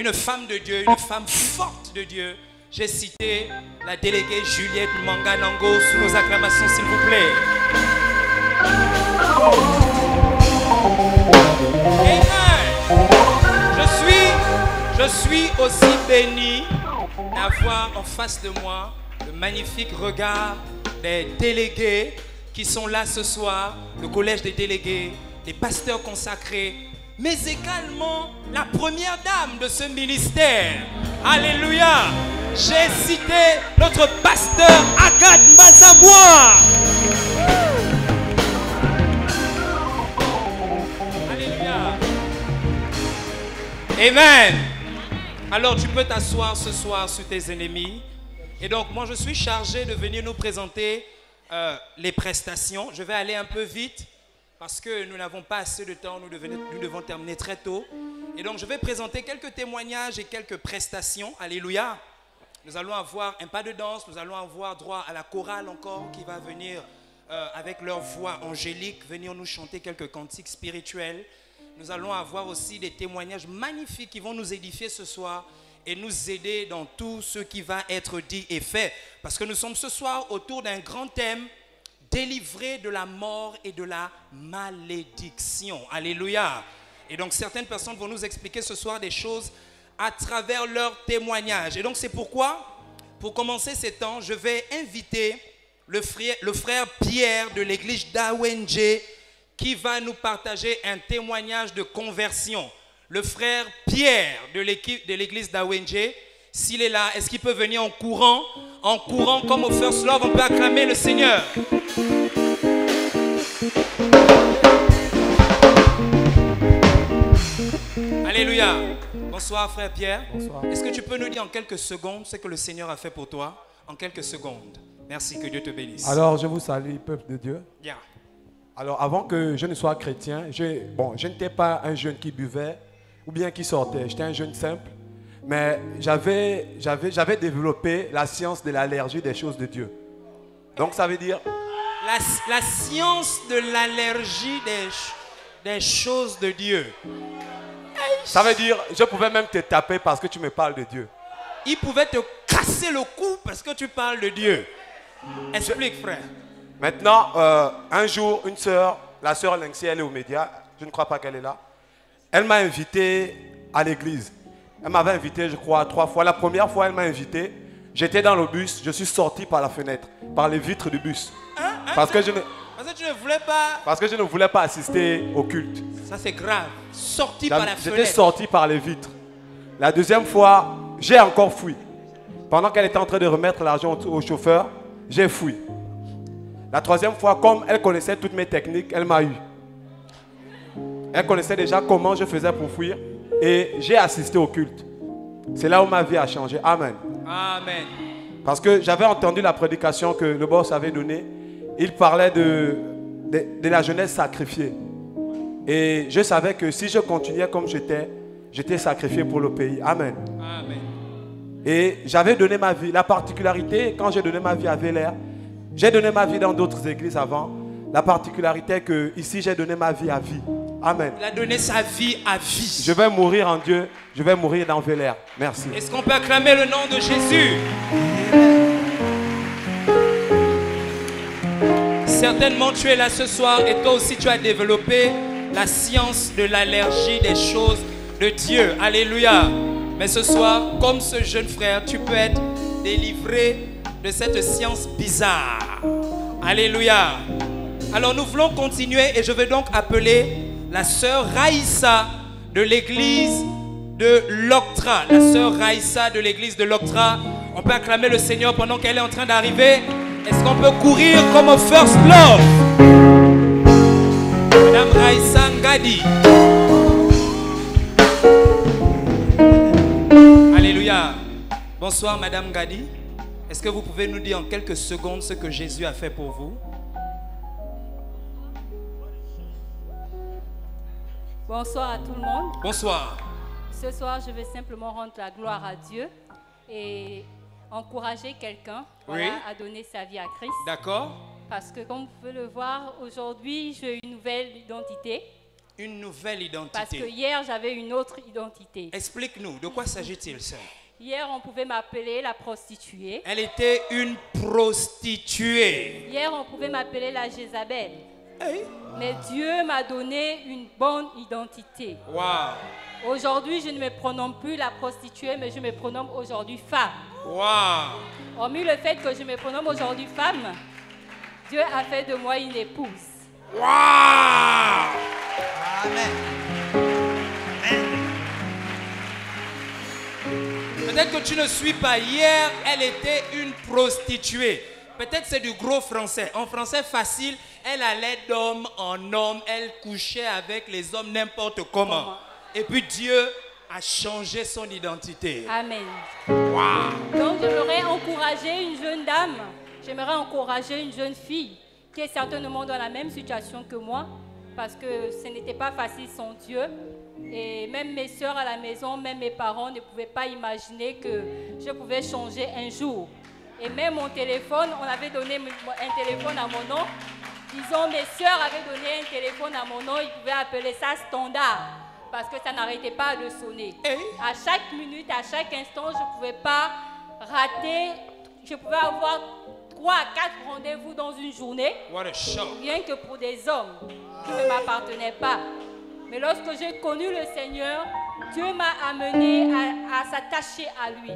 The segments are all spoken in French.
une femme de Dieu, une femme forte de Dieu. J'ai cité la déléguée Juliette Manganango sous nos acclamations, s'il vous plaît. Amen. Je suis aussi béni d'avoir en face de moi le magnifique regard des délégués qui sont là ce soir, le collège des délégués, les pasteurs consacrés, mais également la première dame de ce ministère. Alléluia. J'ai cité notre pasteur Agathe Mbazaboua. Alléluia. Amen. Alors tu peux t'asseoir ce soir sur tes ennemis. Et donc moi je suis chargé de venir nous présenter les prestations. Je vais aller un peu vite parce que nous n'avons pas assez de temps, nous devons terminer très tôt. Et donc je vais présenter quelques témoignages et quelques prestations. Alléluia. Nous allons avoir un pas de danse, nous allons avoir droit à la chorale encore qui va venir avec leur voix angélique, venir nous chanter quelques cantiques spirituels. Nous allons avoir aussi des témoignages magnifiques qui vont nous édifier ce soir et nous aider dans tout ce qui va être dit et fait. Parce que nous sommes ce soir autour d'un grand thème, délivré de la mort et de la malédiction. Alléluia. Et donc certaines personnes vont nous expliquer ce soir des choses à travers leurs témoignages. Et donc c'est pourquoi, pour commencer ces temps, je vais inviter le frère Pierre de l'église d'Awenje qui va nous partager un témoignage de conversion. Le frère Pierre de l'église d'Awenje, s'il est là, est-ce qu'il peut venir en courant comme au First Love? On peut acclamer le Seigneur. Alléluia. Bonsoir frère Pierre. Bonsoir. Est-ce que tu peux nous dire en quelques secondes ce que le Seigneur a fait pour toi? En quelques secondes. Merci, que Dieu te bénisse. Alors, je vous salue, peuple de Dieu. Bien. Alors, avant que je ne sois chrétien, je n'étais pas un jeune qui buvait ou bien qui sortait. J'étais un jeune simple. Mais j'avais développé la science de l'allergie des choses de Dieu. Donc, ça veut dire... La science de l'allergie des choses de Dieu. Ça veut dire, je pouvais même te taper parce que tu me parles de Dieu. Il pouvait te casser le cou parce que tu parles de Dieu. Explique, frère. Maintenant, un jour, une sœur, la sœur Lengsi, elle est aux médias. Je ne crois pas qu'elle est là. Elle m'a invité à l'église. Elle m'avait invité, je crois, 3 fois. La première fois, elle m'a invité. J'étais dans le bus. Je suis sorti par la fenêtre, par les vitres du bus. Parce que je ne voulais pas assister au culte. Ça, c'est grave. Sorti par la fenêtre. J'étais sorti par les vitres. La deuxième fois, j'ai encore fui. Pendant qu'elle était en train de remettre l'argent au chauffeur, j'ai fui. La troisième fois, comme elle connaissait toutes mes techniques, elle m'a eu. Elle connaissait déjà comment je faisais pour fuir. Et j'ai assisté au culte. C'est là où ma vie a changé. Amen. Amen. Parce que j'avais entendu la prédication que le boss avait donnée. Il parlait de la jeunesse sacrifiée. Et je savais que si je continuais comme j'étais sacrifié pour le pays. Amen. Amen. Et j'avais donné ma vie. La particularité, quand j'ai donné ma vie à Vélair, j'ai donné ma vie dans d'autres églises avant. La particularité est que ici, j'ai donné ma vie à vie. Amen. Il a donné sa vie à vie. Je vais mourir en Dieu. Je vais mourir dans Vélair. Merci. Est-ce qu'on peut acclamer le nom de Jésus? Certainement, tu es là ce soir et toi aussi, tu as développé la science de l'allergie des choses de Dieu. Alléluia. Mais ce soir, comme ce jeune frère, tu peux être délivré de cette science bizarre. Alléluia. Alors nous voulons continuer et je vais donc appeler la sœur Raïssa de l'église de l'Octra. La sœur Raïssa de l'église de l'Octra. On peut acclamer le Seigneur pendant qu'elle est en train d'arriver. Est-ce qu'on peut courir comme au First Love? Madame Raïssa Ngadi. Alléluia. Bonsoir Madame Ngadi. Est-ce que vous pouvez nous dire en quelques secondes ce que Jésus a fait pour vous? Bonsoir à tout le monde. Bonsoir. Ce soir, je vais simplement rendre la gloire à Dieu et encourager quelqu'un à donner sa vie à Christ. D'accord. Parce que comme vous pouvez le voir, aujourd'hui, j'ai une nouvelle identité. Une nouvelle identité. Parce que hier, j'avais une autre identité. Explique-nous, de quoi s'agit-il, sœur? Hier, on pouvait m'appeler la prostituée. Elle était une prostituée. Hier, on pouvait m'appeler la Jézabel. Hey. Mais Dieu m'a donné une bonne identité. Wow. Aujourd'hui, je ne me prénomme plus la prostituée, mais je me prénomme aujourd'hui femme. Wow. Hormis le fait que je me prénomme aujourd'hui femme, Dieu a fait de moi une épouse. Wow. Amen. Peut-être que tu ne suis pas. Hier, elle était une prostituée. Peut-être c'est du gros français. En français facile, elle allait d'homme en homme. Elle couchait avec les hommes n'importe comment. Et puis Dieu a changé son identité. Amen. Wow. Donc j'aimerais encourager une jeune dame, j'aimerais encourager une jeune fille qui est certainement dans la même situation que moi, parce que ce n'était pas facile sans Dieu. Et même mes soeurs à la maison, même mes parents ne pouvaient pas imaginer que je pouvais changer un jour. Et même mon téléphone, on avait donné un téléphone à mon nom. Disons, mes soeurs avaient donné un téléphone à mon nom, ils pouvaient appeler ça standard, parce que ça n'arrêtait pas de sonner. À chaque minute, à chaque instant, je ne pouvais pas rater, je pouvais avoir 3 à 4 rendez-vous dans une journée, What a shock. rien que pour des hommes qui ne m'appartenaient pas. Mais lorsque j'ai connu le Seigneur, Dieu m'a amené à s'attacher à lui.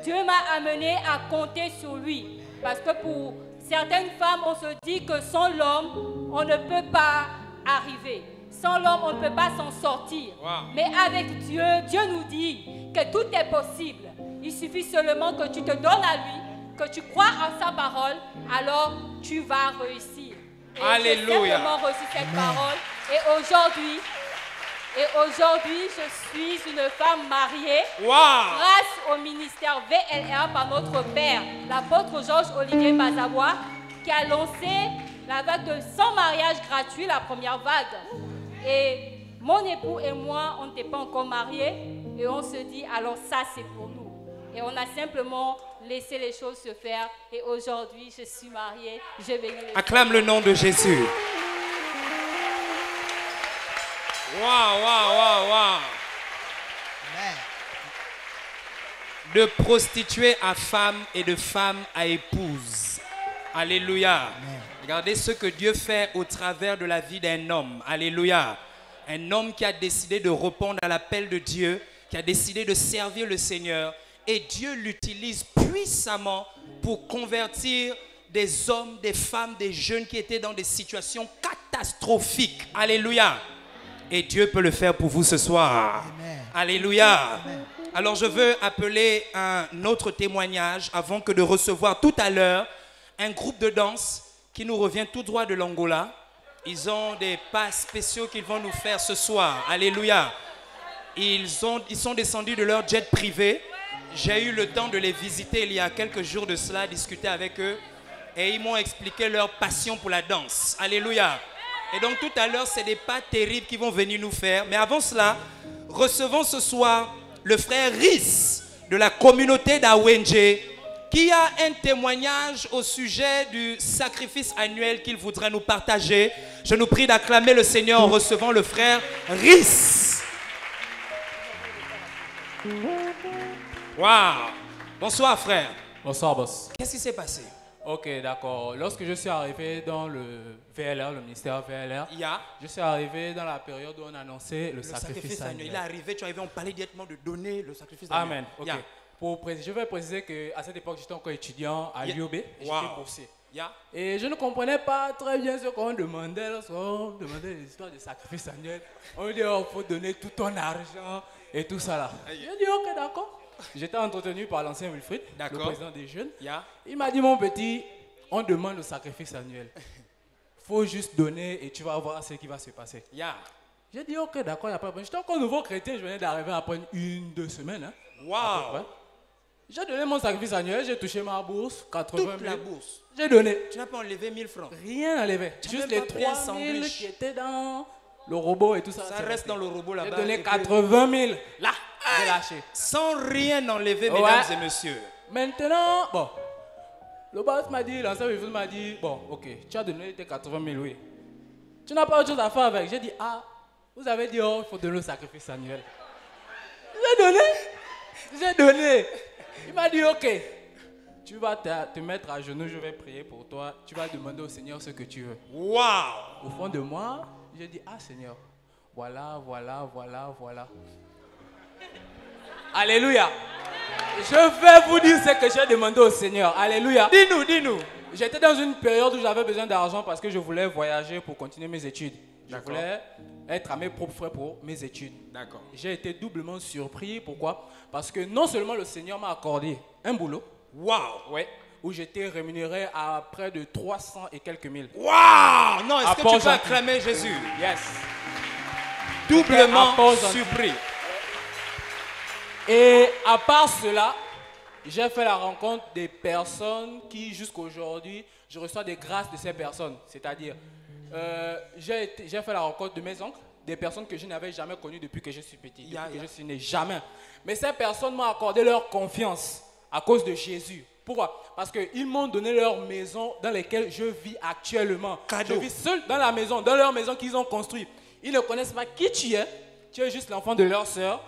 Dieu m'a amené à compter sur lui. Parce que pour certaines femmes, on se dit que sans l'homme, on ne peut pas arriver. Sans l'homme, on ne peut pas s'en sortir. Wow. Mais avec Dieu, Dieu nous dit que tout est possible. Il suffit seulement que tu te donnes à lui, que tu crois en sa parole, alors tu vas réussir. Et Alléluia. j'ai simplement reçu cette parole. Et aujourd'hui, je suis une femme mariée Wow. grâce au ministère VLR par notre père, l'apôtre Georges-Olivier Bazawa, qui a lancé la vague de 100 mariages gratuits, la première vague. Et mon époux et moi, on n'était pas encore mariés. Et on se dit, alors ça, c'est pour nous. Et on a simplement laissé les choses se faire. Et aujourd'hui, je suis mariée. Je bénis les Acclame le nom de Jésus. Wow, wow, wow, wow. Amen. De prostituée à femme et de femme à épouse. Alléluia. Regardez ce que Dieu fait au travers de la vie d'un homme. Alléluia. Un homme qui a décidé de répondre à l'appel de Dieu, qui a décidé de servir le Seigneur. Et Dieu l'utilise puissamment pour convertir des hommes, des femmes, des jeunes qui étaient dans des situations catastrophiques. Alléluia. Et Dieu peut le faire pour vous ce soir. Amen. Alléluia. Amen. Alors je veux appeler un autre témoignage avant que de recevoir tout à l'heure un groupe de danse qui nous revient tout droit de l'Angola. Ils ont des pas spéciaux qu'ils vont nous faire ce soir. Alléluia. Ils sont descendus de leur jet privé. J'ai eu le temps de les visiter il y a quelques jours de cela, discuter avec eux. Et ils m'ont expliqué leur passion pour la danse. Alléluia. Et donc tout à l'heure, c'est des pas terribles qu'ils vont venir nous faire. Mais avant cela, recevons ce soir le frère Rhys de la communauté d'Awenje qui a un témoignage au sujet du sacrifice annuel qu'il voudrait nous partager. Je nous prie d'acclamer le Seigneur en recevant le frère Rhys. Waouh! Bonsoir frère. Bonsoir, boss. Qu'est-ce qui s'est passé? Ok, d'accord. Lorsque je suis arrivé dans le VLR, le ministère VLR, je suis arrivé dans la période où on annonçait le sacrifice annuel. Il est arrivé, tu es arrivé, on parlait directement de donner le sacrifice annuel. Amen. Ok. Je vais préciser qu'à cette époque, j'étais encore étudiant à l'UOB et j'étais boursier. Et je ne comprenais pas très bien ce qu'on demandait lorsqu'on demandait les histoires de sacrifice annuel. On dit, oh, il faut donner tout ton argent et tout ça là. J'ai dit, ok, d'accord. J'étais entretenu par l'ancien Wilfried, le président des jeunes. Il m'a dit, mon petit, on demande le sacrifice annuel. Il faut juste donner et tu vas voir ce qui va se passer. J'ai dit, ok, d'accord, il n'y a pas de problème. J'étais encore nouveau chrétien, je venais d'arriver après 1-2 semaines. Hein, wow! J'ai donné mon sacrifice annuel, j'ai touché ma bourse, 80 000. Toute la bourse? J'ai donné. Tu n'as pas enlevé 1000 francs? Rien enlevé. Juste les 3 000 qui étaient dans le robot et tout ça. Ça reste dans le robot là-bas. J'ai donné 80 000. Là, j'ai lâché. Sans rien enlever, mesdames et messieurs. Maintenant, bon, le boss m'a dit, l'ancien Wilfried m'a dit, bon, ok, tu as donné tes 80 000, oui. Tu n'as pas autre chose à faire avec. J'ai dit, ah, Vous avez dit, oh, il faut donner le sacrifice annuel. J'ai donné. Il m'a dit, ok, tu vas te mettre à genoux, je vais prier pour toi. Tu vas demander au Seigneur ce que tu veux. Waouh! Au fond de moi, j'ai dit, ah Seigneur, voilà. Alléluia. Je vais vous dire ce que j'ai demandé au Seigneur. Alléluia. Dis-nous. J'étais dans une période où j'avais besoin d'argent parce que je voulais voyager pour continuer mes études. Je voulais être à mes propres frais pour mes études. D'accord. J'ai été doublement surpris. Pourquoi? Parce que non seulement le Seigneur m'a accordé un boulot. Waouh! Ouais. Où j'étais rémunéré à près de 300 et quelques mille. Waouh! Non, est-ce que tu peux acclamer Jésus? Yes. Doublement surpris. Et à part cela, j'ai fait la rencontre des personnes qui, jusqu'aujourd'hui, je reçois des grâces de ces personnes. C'est-à-dire, j'ai fait la rencontre de mes oncles, des personnes que je n'avais jamais connues depuis que je suis petit, depuis que je suis né. Jamais. Mais ces personnes m'ont accordé leur confiance à cause de Jésus. Pourquoi? Parce qu'ils m'ont donné leur maison dans laquelle je vis actuellement. Cadeau. Je vis seul dans la maison, dans leur maison qu'ils ont construite. Ils ne connaissent pas qui tu es juste l'enfant de leur sœur.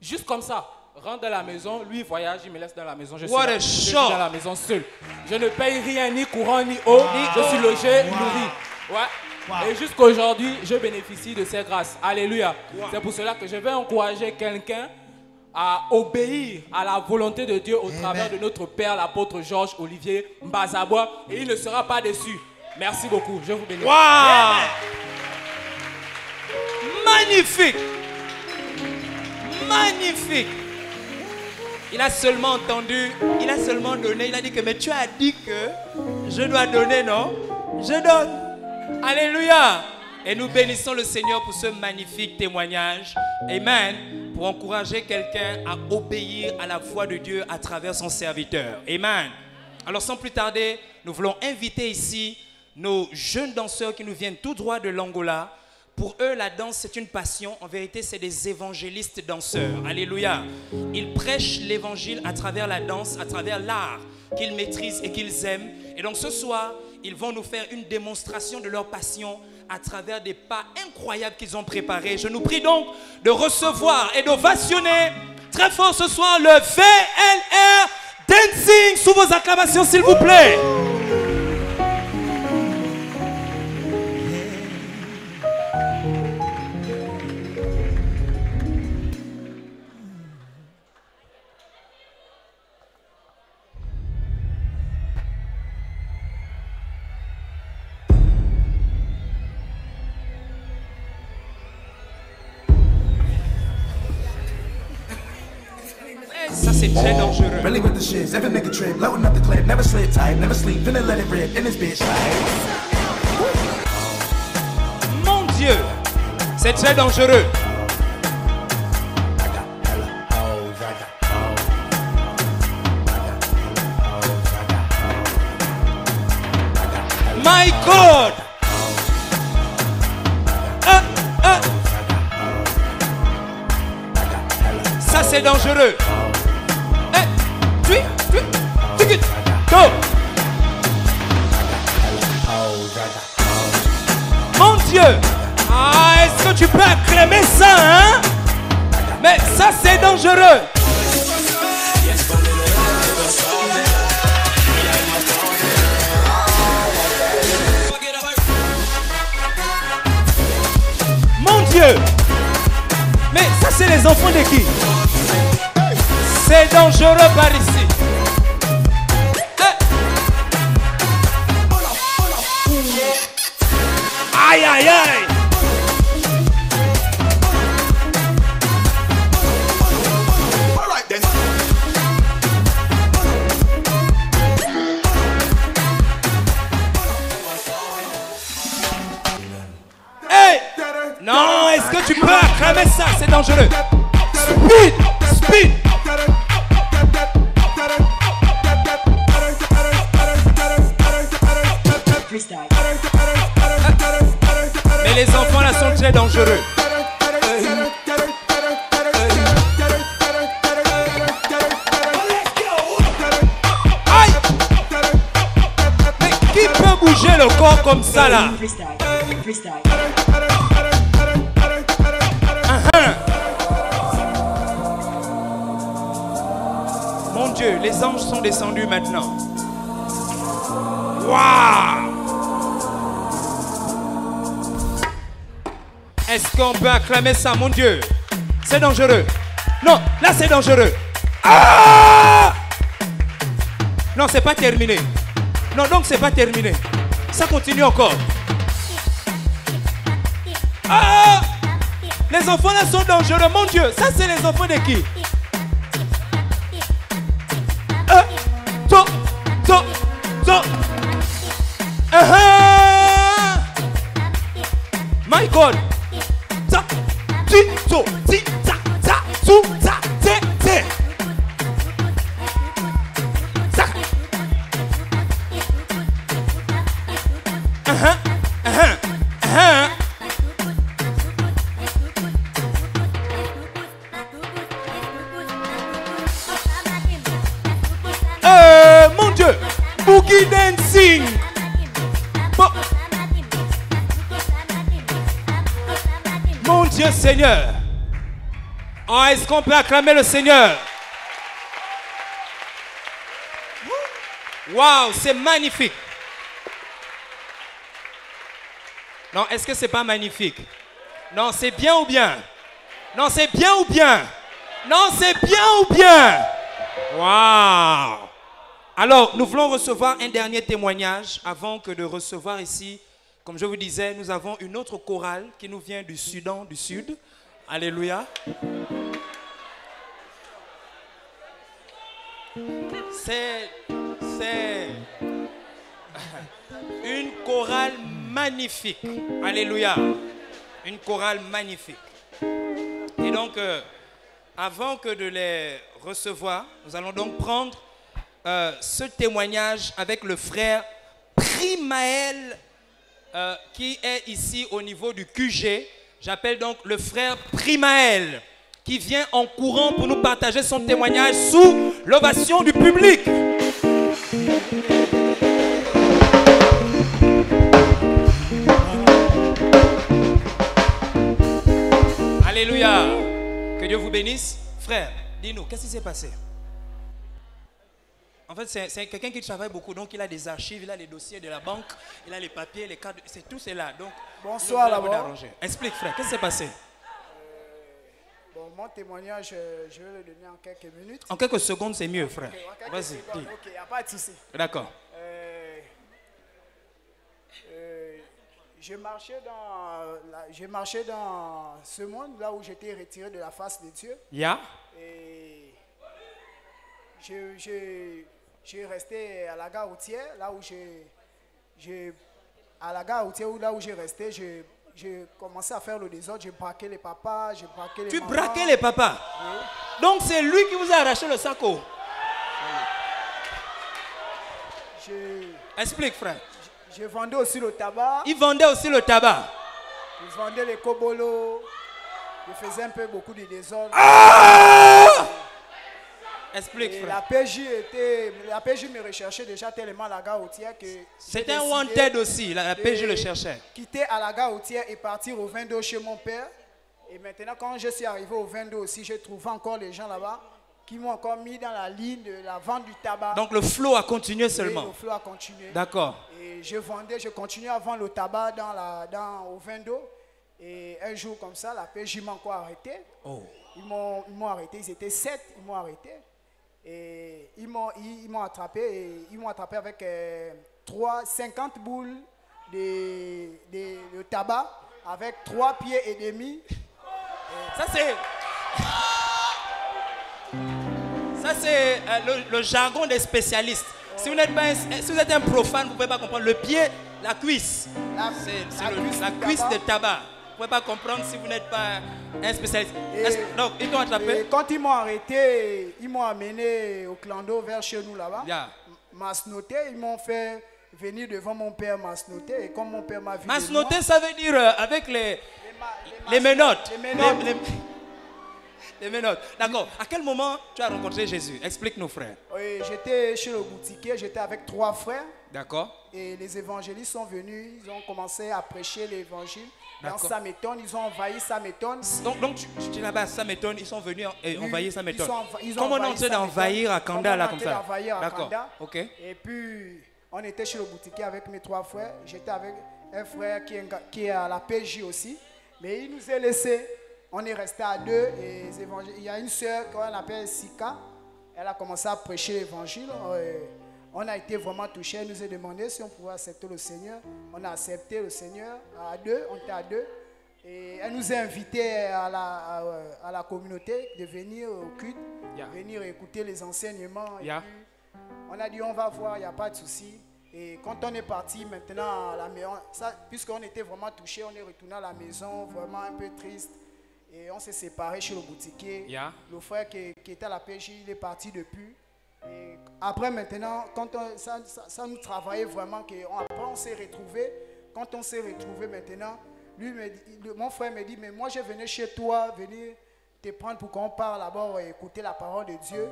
Juste comme ça, rentre dans la maison, lui voyage, il me laisse dans la maison. Je suis dans la maison seul. Je ne paye rien, ni courant, ni eau. Je suis logé, nourri. Ouais. Et jusqu'aujourd'hui, je bénéficie de ces grâces. Alléluia. C'est pour cela que je vais encourager quelqu'un à obéir à la volonté de Dieu au travers de notre Père, l'apôtre Georges Olivier Mbazabois. Et il ne sera pas déçu. Merci beaucoup. Je vous bénis. Waouh! Magnifique! Magnifique! Il a seulement entendu, il a seulement donné, il a dit que mais tu as dit que je dois donner, non? Je donne. Alléluia! Et nous bénissons le Seigneur pour ce magnifique témoignage. Amen. Pour encourager quelqu'un à obéir à la voix de Dieu à travers son serviteur. Amen. Alors sans plus tarder, nous voulons inviter ici nos jeunes danseurs qui nous viennent tout droit de l'Angola. Pour eux, la danse, c'est une passion. En vérité, c'est des évangélistes danseurs. Alléluia. Ils prêchent l'évangile à travers la danse, à travers l'art qu'ils maîtrisent et qu'ils aiment. Et donc ce soir, ils vont nous faire une démonstration de leur passion à travers des pas incroyables qu'ils ont préparés. Je nous prie donc de recevoir et d'ovationner très fort ce soir le VLR Dancing sous vos acclamations, s'il vous plaît. Ça c'est très dangereux. Really with the shits, every nigga trip, loading up the clip, never slip tight, never sleep, finna let it rip in this bitch Mon Dieu, c'est très dangereux. My God. Ça c'est dangereux. Mon Dieu! Ah, est-ce que tu peux acclamer ça, hein? Mais ça, c'est dangereux! Mon Dieu! Mais ça, c'est les enfants de qui? C'est dangereux par ici. Aïe, aïe, aïe. Hey! Non, est-ce que tu peux acclamer ça? C'est dangereux. Speed! Speed! Mais les enfants là sont très dangereux. Aïe! Mais qui peut bouger le corps comme ça là? Dieu, les anges sont descendus maintenant. Waouh! Est-ce qu'on peut acclamer ça, mon Dieu? C'est dangereux. Non, là c'est dangereux. Ah! Non, c'est pas terminé. Non, donc c'est pas terminé. Ça continue encore. Ah! Les enfants là sont dangereux, mon Dieu. Ça c'est les enfants de qui? My God. Mon Dieu, boogie dancing. Mon Dieu Seigneur. Oh, est-ce qu'on peut acclamer le Seigneur? Waouh, c'est magnifique. Non, est-ce que c'est pas magnifique? Non, c'est bien ou bien? Non, c'est bien ou bien? Non, c'est bien ou bien? Waouh. Alors, nous voulons recevoir un dernier témoignage avant que de recevoir ici. Comme je vous disais, nous avons une autre chorale qui nous vient du Soudan du Sud. Alléluia. C'est une chorale magnifique. Alléluia. Une chorale magnifique. Et donc, avant que de les recevoir, nous allons donc prendre ce témoignage avec le frère Primaël qui est ici au niveau du QG. J'appelle donc le frère Primaël qui vient en courant pour nous partager son témoignage sous l'ovation du public. Alléluia. Que Dieu vous bénisse. Frère, dis-nous, qu'est-ce qui s'est passé? En fait, c'est quelqu'un qui travaille beaucoup, donc il a des archives, il a les dossiers de la banque, il a les papiers, les cartes, c'est tout cela. Donc, bonsoir d'abord. Explique frère, qu'est-ce qui s'est passé? Bon, mon témoignage, je vais le donner en quelques minutes. En quelques secondes, c'est mieux, frère. Okay, vas-y, dis. Ok, il n'y a pas de souci. D'accord. J'ai marché dans ce monde, là où j'étais retiré de la face de Dieu. Yeah. Et j'ai resté à la gare routière, là où j'ai resté, j'ai commencé à faire le désordre, j'ai braqué les papas, j'ai braqué les Tu mamans. braquais les papas? Oui. Donc c'est lui qui vous a arraché le saco? Explique frère. Je vendais aussi le tabac. Il vendait aussi le tabac? Je vendais les cobolos, je faisais un peu beaucoup de désordre. Ah! Explique, frère. La PJ me recherchait déjà tellement à la gare routière que... C'était un wanted aussi, la PJ le cherchait. Quitter à la gare routière et partir au 22 chez mon père. Et maintenant, quand je suis arrivé au 22 aussi, j'ai trouvé encore les gens là-bas qui m'ont encore mis dans la ligne de la vente du tabac. Donc le flot a continué seulement? Oui, le flot a continué. D'accord. Et je continuais à vendre le tabac au 22. Et un jour comme ça, la PJ m'a encore arrêté. Oh. Ils m'ont arrêté, ils étaient 7, ils m'ont arrêté. Et ils m'ont attrapé avec 50 boules de tabac avec 3 pieds et demi. Ça c'est le jargon des spécialistes. Si vous êtes un profane, vous ne pouvez pas comprendre. Le pied, la cuisse. C'est la cuisse de tabac. Vous ne pouvez pas comprendre si vous n'êtes pas un spécialiste. Donc, ils t'ont attrapé. Quand ils m'ont arrêté, ils m'ont amené au clando vers chez nous là-bas. Yeah. Masnoté, ils m'ont fait venir devant mon père Masnoté. Et comme mon père m'a vu. Masnoté, ça veut dire avec les menottes. Les menottes. D'accord. À quel moment tu as rencontré Jésus? Explique-nous, frère. Oui, j'étais chez le boutiquier, j'étais avec 3 frères. D'accord. Et les évangélistes sont venus, ils ont commencé à prêcher l'évangile. dans Sameton, ils ont envahi Sameton. Donc tu es là-bas à Sameton, ils sont venus envahir Sameton. Comment on essaie d'envahir à Kanda là comme ça? D'accord. Ok. Et puis on était chez le boutiquier avec mes 3 frères. J'étais avec un frère qui est à la PJ aussi. Mais il nous a laissés. On est resté à 2. Et il y a une sœur qu'on appelle Sika. Elle a commencé à prêcher l'évangile. On a été vraiment touchés. Elle nous a demandé si on pouvait accepter le Seigneur. On a accepté le Seigneur à 2. On était à 2. Et elle nous a invités à la communauté de venir au culte, venir écouter les enseignements. Et puis, on a dit on va voir, il n'y a pas de souci. Et quand on est parti maintenant à la maison, puisqu'on était vraiment touchés, on est retourné à la maison vraiment un peu triste. Et on s'est séparés chez le boutiquier. Le frère qui était à la PJ, il est parti depuis. Et après maintenant, quand ça nous travaillait vraiment, après on s'est retrouvés. Quand on s'est retrouvés maintenant, mon frère me dit, mais moi je venais chez toi, venir te prendre pour qu'on parle là-bas et écouter la parole de Dieu.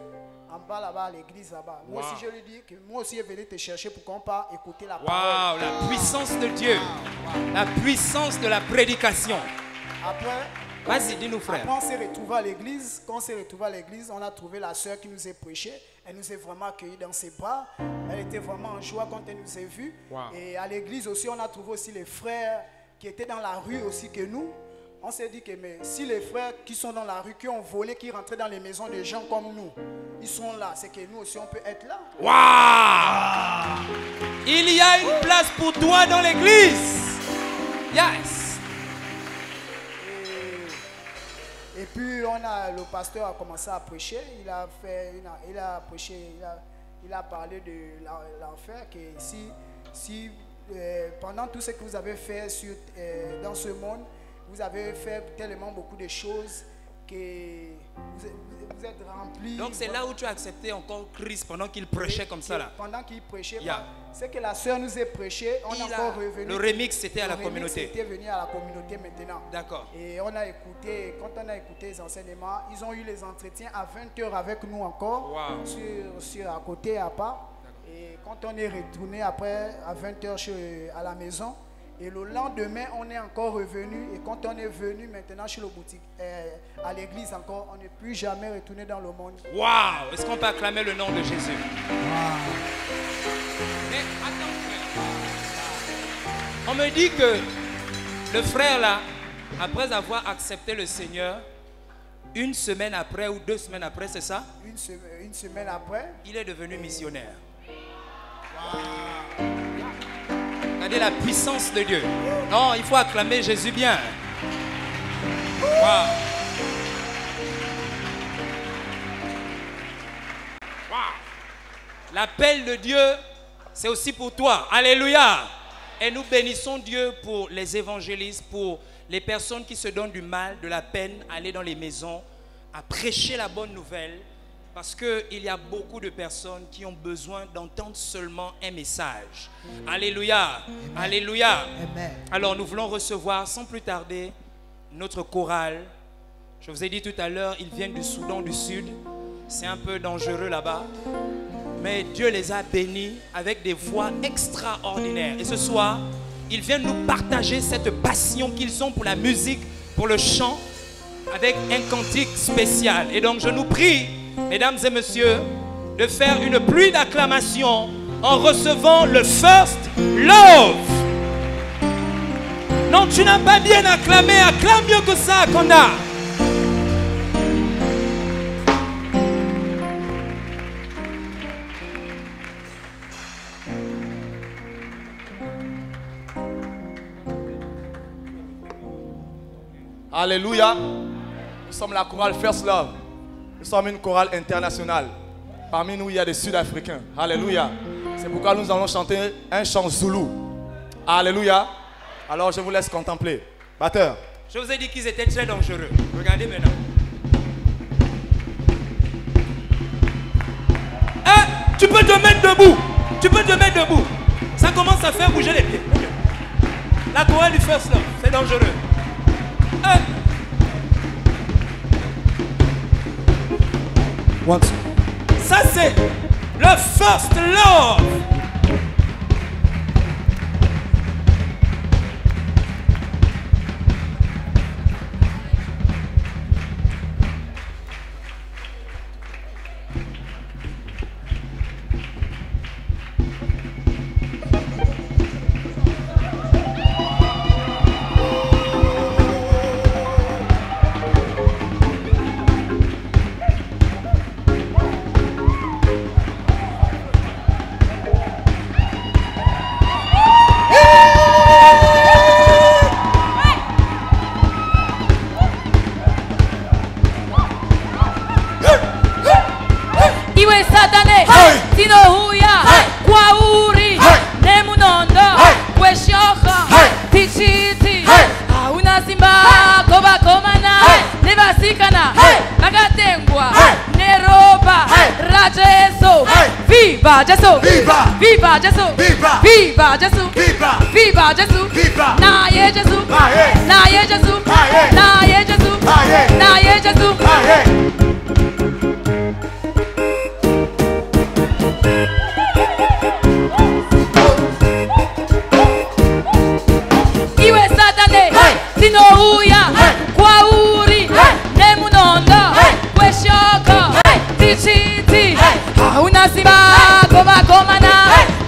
En bas là-bas, à l'église là-bas. Moi aussi je lui dis que moi aussi je venais te chercher pour qu'on parle, écouter la parole. Waouh, la puissance de Dieu. La puissance de la prédication. Après, vas-y, dis-nous frère. Quand on s'est retrouvé à l'église, on a trouvé la sœur qui nous a prêché. Elle nous a vraiment accueillis dans ses bras. Elle était vraiment en joie quand elle nous a vus. Et à l'église aussi, on a trouvé aussi les frères qui étaient dans la rue aussi que nous. On s'est dit que mais si les frères qui sont dans la rue, qui ont volé, qui rentraient dans les maisons des gens comme nous, ils sont là, c'est que nous aussi on peut être là. Waouh! Il y a une place pour toi dans l'église. Yes. Et puis le pasteur a commencé à prêcher. Il a prêché, il a parlé de l'enfer, que si pendant tout ce que vous avez fait dans ce monde, vous avez fait tellement beaucoup de choses que vous êtes remplis. Donc c'est là où tu as accepté encore Christ pendant qu'il prêchait comme ça là. Pendant qu'il prêchait, c'est que la sœur nous a prêché, on est encore revenu. Le remix c'était à la communauté. C'était venu à la communauté maintenant. D'accord. Et on a écouté, quand on a écouté les enseignements, ils ont eu les entretiens à 20h avec nous encore, sur à côté à part. Et quand on est retourné après à 20h à la maison, et le lendemain, on est encore revenu. Et quand on est venu maintenant chez le boutique, à l'église encore, on n'est plus jamais retourné dans le monde. Waouh! Est-ce qu'on peut acclamer le nom de Jésus? Mais attends, frère. On me dit que le frère là, après avoir accepté le Seigneur, une semaine après ou 2 semaines après, c'est ça? Une semaine après, il est devenu missionnaire. Regardez la puissance de Dieu. Non, il faut acclamer Jésus bien. Wow. Wow. L'appel de Dieu, c'est aussi pour toi. Alléluia. Et nous bénissons Dieu pour les évangélistes, pour les personnes qui se donnent du mal, de la peine, à aller dans les maisons, à prêcher la bonne nouvelle. Parce qu'il y a beaucoup de personnes qui ont besoin d'entendre seulement un message. Alléluia. Amen. Alléluia. Amen. Alors nous voulons recevoir sans plus tarder notre chorale. Je vous ai dit tout à l'heure, ils viennent du Soudan du Sud. C'est un peu dangereux là-bas. Mais Dieu les a bénis avec des voix extraordinaires. Et ce soir, ils viennent nous partager cette passion qu'ils ont pour la musique, pour le chant, avec un cantique spécial. Et donc je nous prie, mesdames et messieurs, de faire une pluie d'acclamations en recevant le First Love. Non, tu n'as pas bien acclamé, acclame mieux que ça, Konda. Alléluia. Nous sommes la chorale First Love. Nous sommes une chorale internationale. Parmi nous, il y a des Sud-Africains. Alléluia. C'est pourquoi nous allons chanter un chant zoulou. Alléluia. Alors, je vous laisse contempler. Batteur. Je vous ai dit qu'ils étaient très dangereux. Regardez maintenant. Eh, tu peux te mettre debout. Tu peux te mettre debout. Ça commence à faire bouger les pieds. La chorale du First Love, c'est dangereux. Ça c'est le First Love. tinohuya kwauri nemunondo kweshoka tichiti hauna simba kovakomana nevasikana vakatengwa neropa rajesu. Viva Jesu, viva Jesu, viva Jesu, viva Jesu, naye Jesu, naye Jesu, naye Jesu, naye Jesu. Iwe satane tinohuya kwauri nemunondo kweshoko tichiti hauna simba kovakomana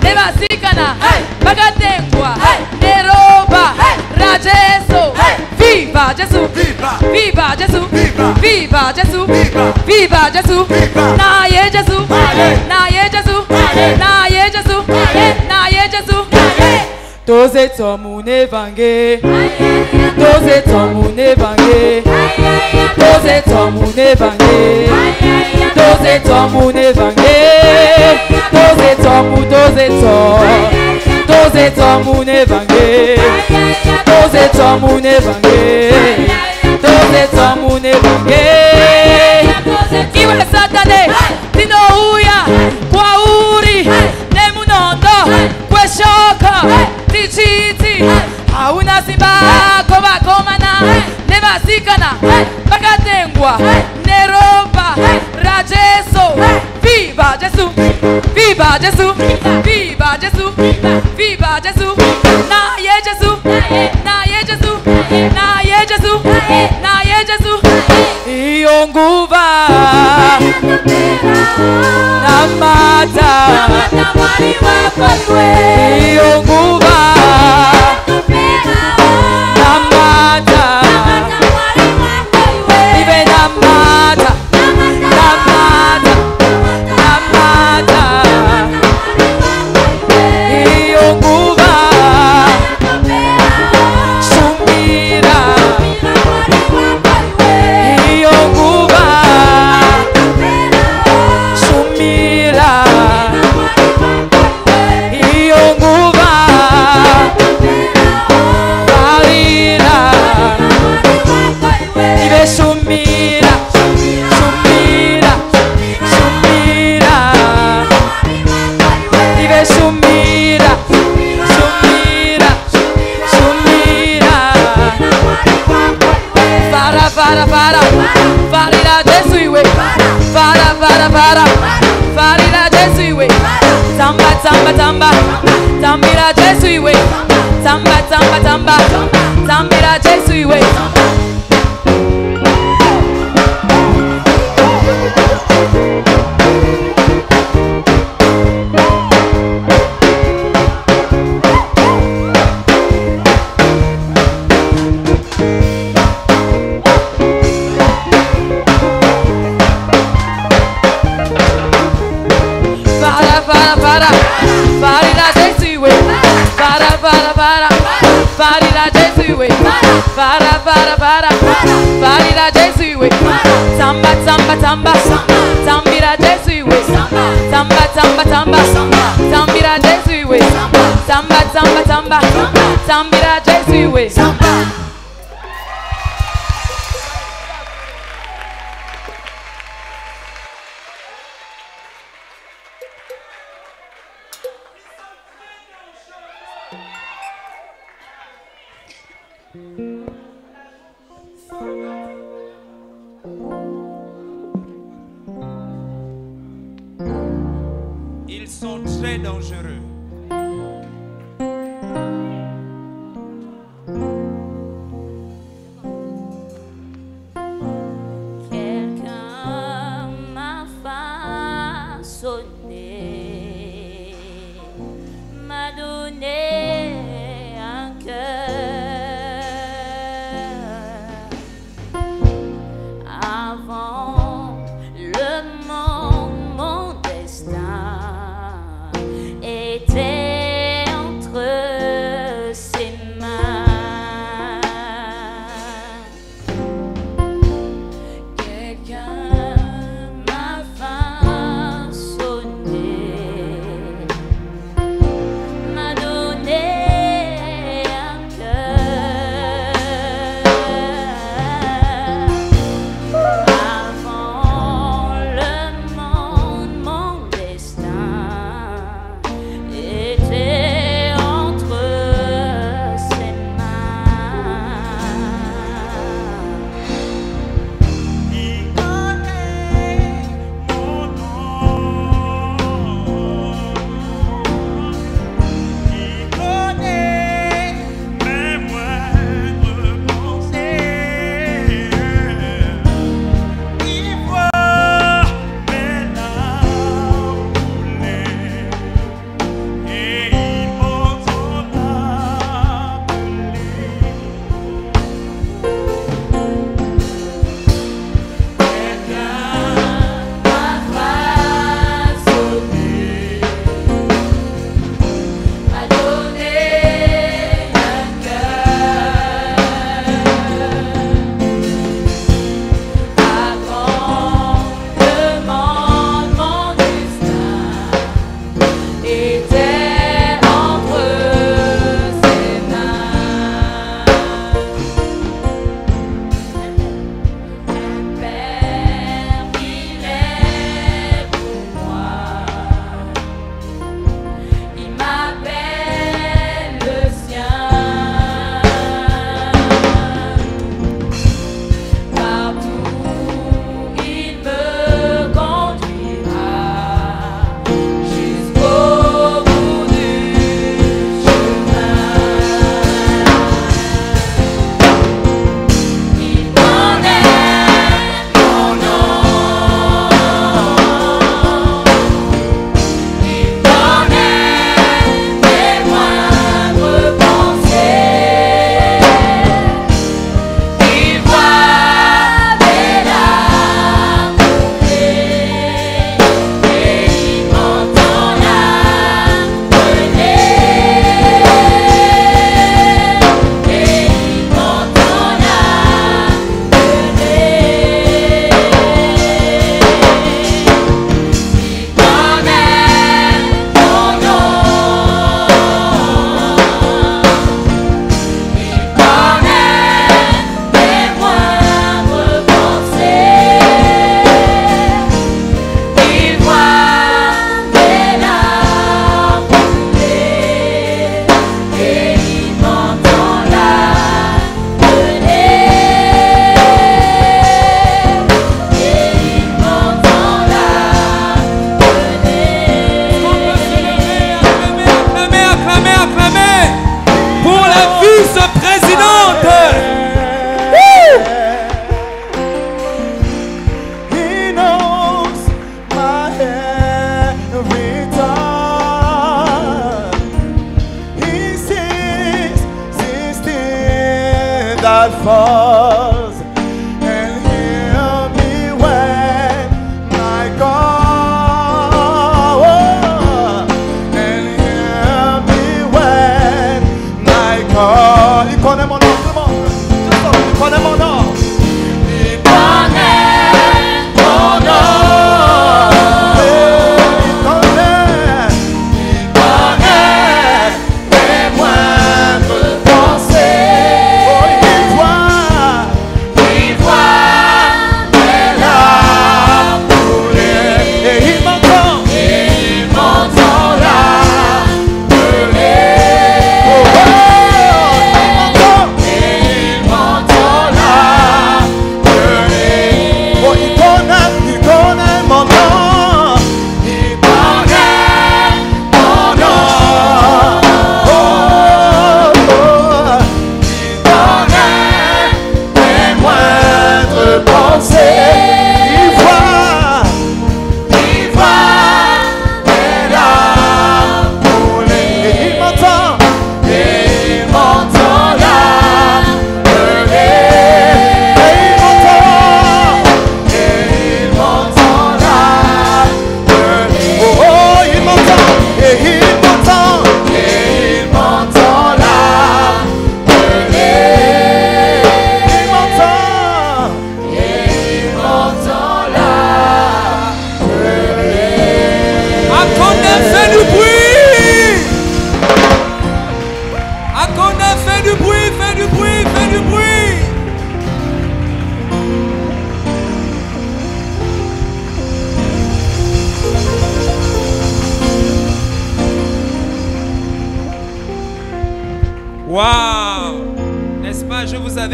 nevasikana vakatengwa neropa rajesu. Viva Jesu, viva Jesu, viva Jesu, viva Jesu, naye Jesu, naye Jesu, naye Jesu, naye Jesu. Doze tomune vange, doze tomune vange, doze tomune vange, doze tomune vange, doze tomu, doze tomune vange, doze tomune vange, doze tomune vange. Iwe satane tinohuya kwauri nemunondo kweshoka tichiti hauna simba kovakomana nevasikana vakatengwa neropa rajesu. Viva Jesu, viva Jesu, viva Jesu, viva Jesu, naye Jesu, naye Jesu, naye Jesu, naye Jesu. Iyo nguva namata, iyo nguva namata, ibe namata, namata, namata, iyo nguva shumira, iyo nguva shumira, iyo nguva valira, ibe shumira, shumira, shumira, ibe shumira, shumira, shumira. Para, valira Jesu iwe, para, valira Jesu iwe, tamba, tambira Jesu iwe, tamba, tambira Jesu iwe. Para, valira Jesu iwe, para, valira Jesu iwe, para, valira Jesu iwe, tamba, tambira Jesu iwe, tamba, tambira Jesu iwe, tamba, tambira Jesu iwe. Ils sont très dangereux. Quelqu'un m'a façonné, m'a donné un cœur. Avant le monde, mon destin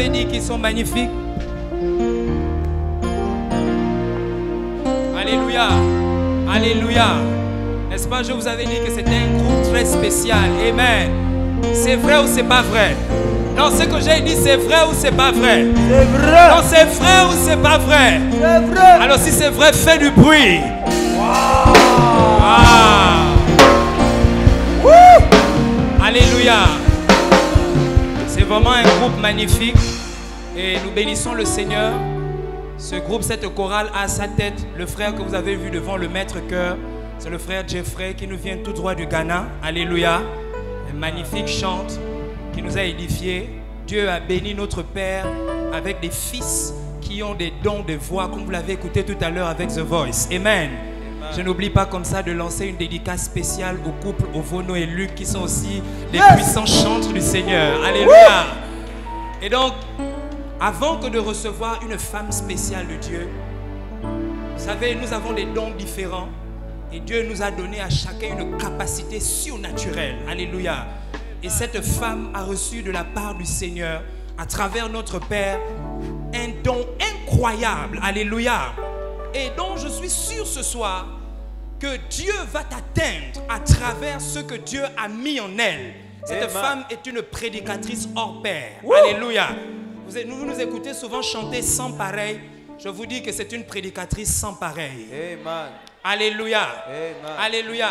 avez dit qu'ils sont magnifiques? Alléluia. Alléluia. N'est-ce pas, je vous avais dit que c'était un groupe très spécial. Amen. C'est vrai ou c'est pas vrai? Non, ce que j'ai dit, c'est vrai ou c'est pas vrai? C'est vrai. Non, c'est vrai ou c'est pas vrai? C'est vrai. Alors si c'est vrai, fais du bruit. Wow. Ah. Alléluia. C'est vraiment un groupe magnifique. Et nous bénissons le Seigneur. Ce groupe, cette chorale a à sa tête le frère que vous avez vu devant le maître chœur. C'est le frère Jeffrey qui nous vient tout droit du Ghana. Alléluia. Un magnifique chante qui nous a édifiés. Dieu a béni notre Père avec des fils qui ont des dons de voix, comme vous l'avez écouté tout à l'heure avec The Voice. Amen. Je n'oublie pas comme ça de lancer une dédicace spéciale au couple Ovono et Luc qui sont aussi des puissants chantres du Seigneur. Alléluia. Et donc, avant que de recevoir une femme spéciale de Dieu, vous savez, nous avons des dons différents et Dieu nous a donné à chacun une capacité surnaturelle. Alléluia. Et cette femme a reçu de la part du Seigneur, à travers notre Père, un don incroyable. Alléluia. Et donc je suis sûr ce soir que Dieu va t'atteindre à travers ce que Dieu a mis en elle. Cette femme est une prédicatrice hors pair. Alléluia. Vous nous écoutez souvent chanter sans pareil. Je vous dis que c'est une prédicatrice sans pareil. Amen. Alléluia. Amen. Alléluia.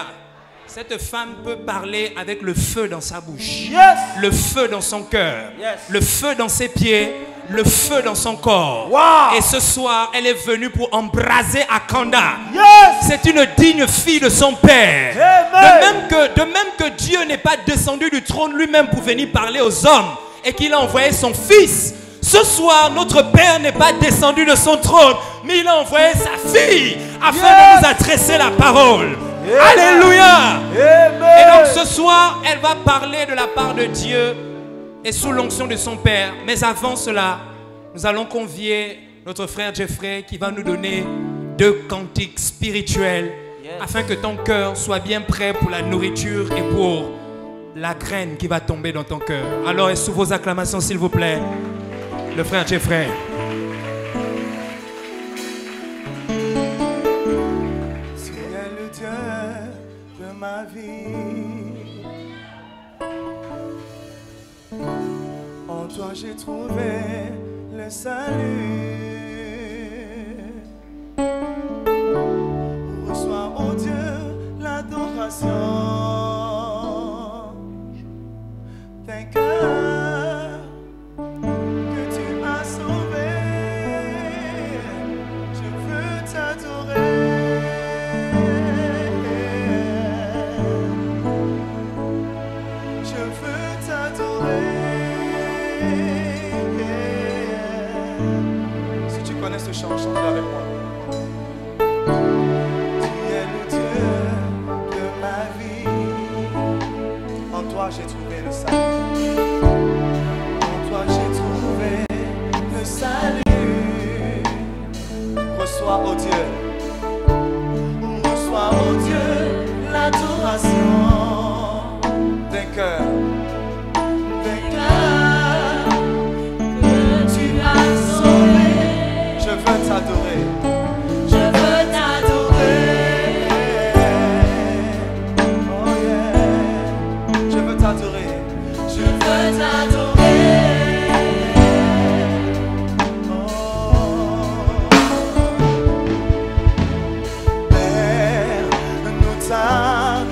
Cette femme peut parler avec le feu dans sa bouche, Yes. le feu dans son cœur, Yes. le feu dans ses pieds, le feu dans son corps. Wow. Et ce soir, elle est venue pour embraser Akanda. Yes. C'est une digne fille de son père. Amen. De même que Dieu n'est pas descendu du trône lui-même pour venir parler aux hommes et qu'il a envoyé son fils. Ce soir, notre Père n'est pas descendu de son trône, mais il a envoyé sa fille afin de nous adresser la parole. Amen. Alléluia. Amen. Et donc ce soir, elle va parler de la part de Dieu et sous l'onction de son Père. Mais avant cela, nous allons convier notre frère Jeffrey qui va nous donner 2 cantiques spirituels afin que ton cœur soit bien prêt pour la nourriture et pour la graine qui va tomber dans ton cœur. Alors, sous vos acclamations, s'il vous plaît, le frère Jeffrey. Tu es le Dieu de ma vie. En toi j'ai trouvé le salut. Reçois, oh Dieu, l'adoration. Vainqueur que tu as sauvé, je veux t'adorer. Je veux t'adorer. Si tu connais ce chant, chante avec moi. Tu es le Dieu de ma vie. En toi j'ai trouvé le salut. En toi j'ai trouvé le salut. Reçois, oh Dieu. Reçois, oh Dieu, l'adoration. Vainqueur. Vainqueur que tu as sauvé. Je veux t'adorer. Je veux t'adorer. Oh yeah. Je veux t'adorer. Je veux t'adorer. Oh. Père, nous t'adorons.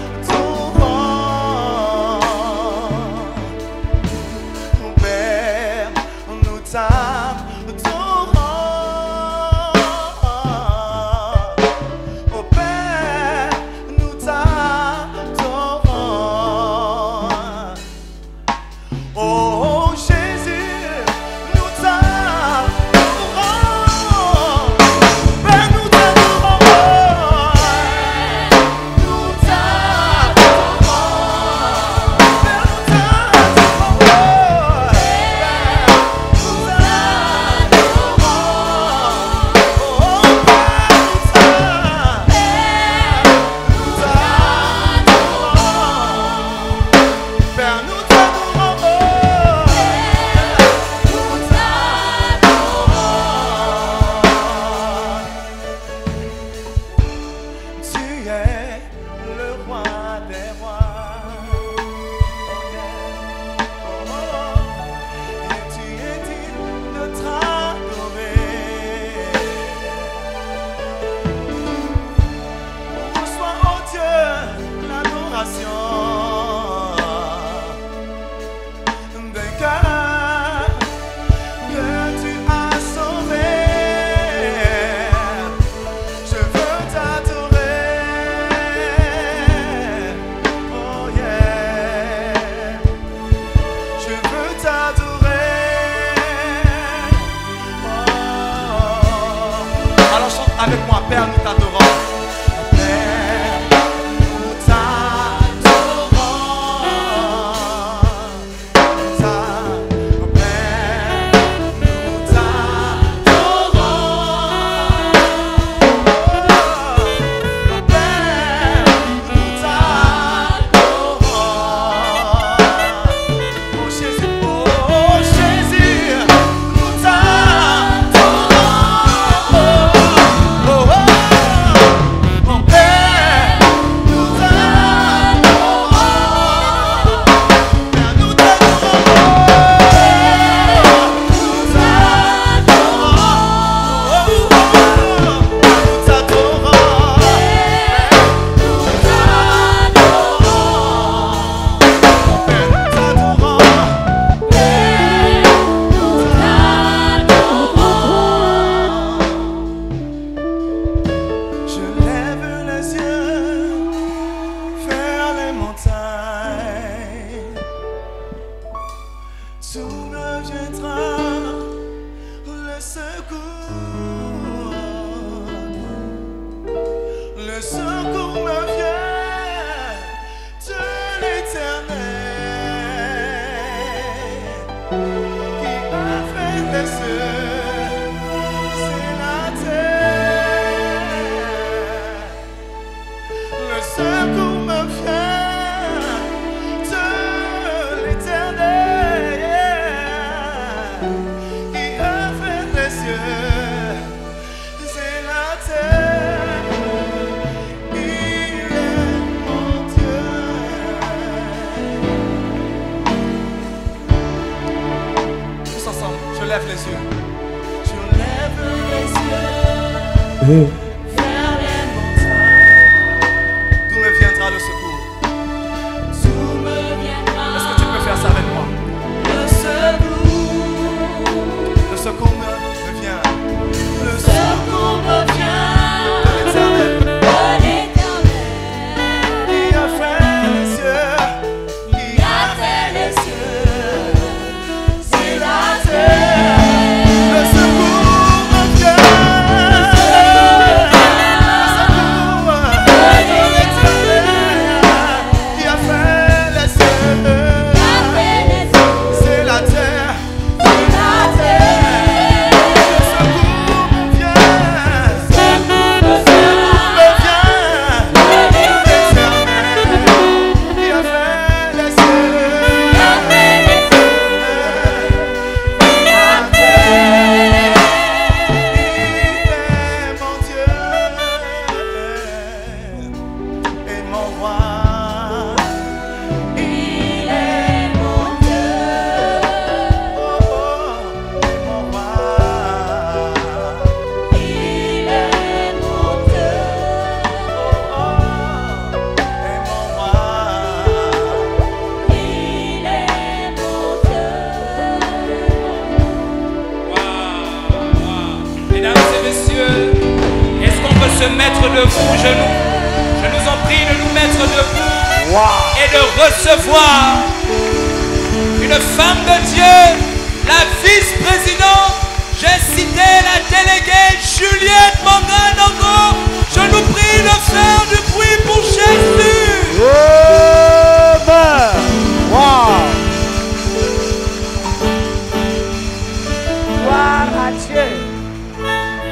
avec moi, Père, nous t'adorons. Père, nous t'adorons. Vers les montagnes. D'où me viendra le secours? D'où me viendra? Est-ce que tu peux faire ça avec moi? Le secours me vient. Le secours me vient de l'Éternel. Qui a fait les cieux? Qui a fait les cieux? C'est la terre. Le secours me vient. Se mettre debout, je nous en prie de nous mettre debout et de recevoir une femme de Dieu, la vice-présidente. J'ai cité la déléguée Juliette Manganongo. Je nous prie de faire du bruit pour Jésus. Gloire à Dieu.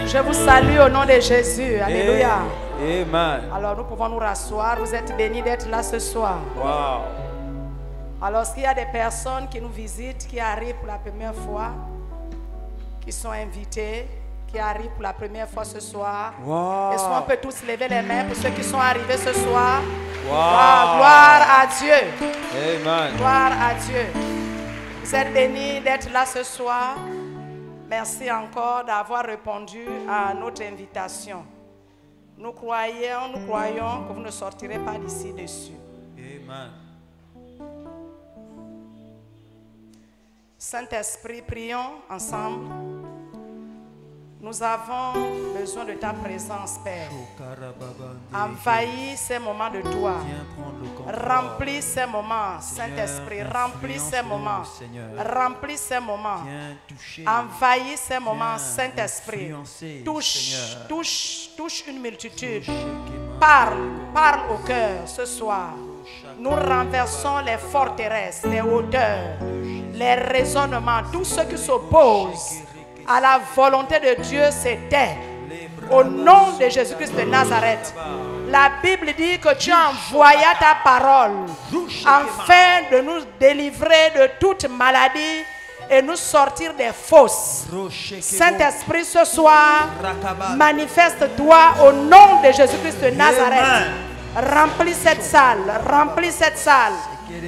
Je vous salue au nom de Jésus. Alléluia. Amen. Alors nous pouvons nous rasseoir. Vous êtes bénis d'être là ce soir. Wow. Alors s'il y a des personnes qui nous visitent, qui arrivent pour la première fois, qui sont invitées, qui arrivent pour la première fois ce soir, est-ce qu'on peut tous lever les mains pour ceux qui sont arrivés ce soir? Gloire à Dieu. Amen. Gloire à Dieu. Vous êtes bénis d'être là ce soir. Merci encore d'avoir répondu à notre invitation. Nous croyons que vous ne sortirez pas d'ici dessus. Amen. Saint-Esprit, prions ensemble. Nous avons besoin de ta présence, Père. Envahis ces moments de toi. Remplis ces moments, Saint-Esprit. Remplis ces moments. Remplis ces moments. Envahis ces moments, Saint-Esprit. Touche une multitude. Parle au cœur ce soir. Nous renversons les forteresses, les hauteurs, les raisonnements, tout ce qui s'oppose à la volonté de Dieu s'éteint. Au nom de Jésus-Christ de Nazareth. La Bible dit que tu envoyas ta parole afin de nous délivrer de toute maladie et nous sortir des fosses. Saint-Esprit, ce soir, manifeste-toi au nom de Jésus-Christ de Nazareth. Remplis cette salle, remplis cette salle,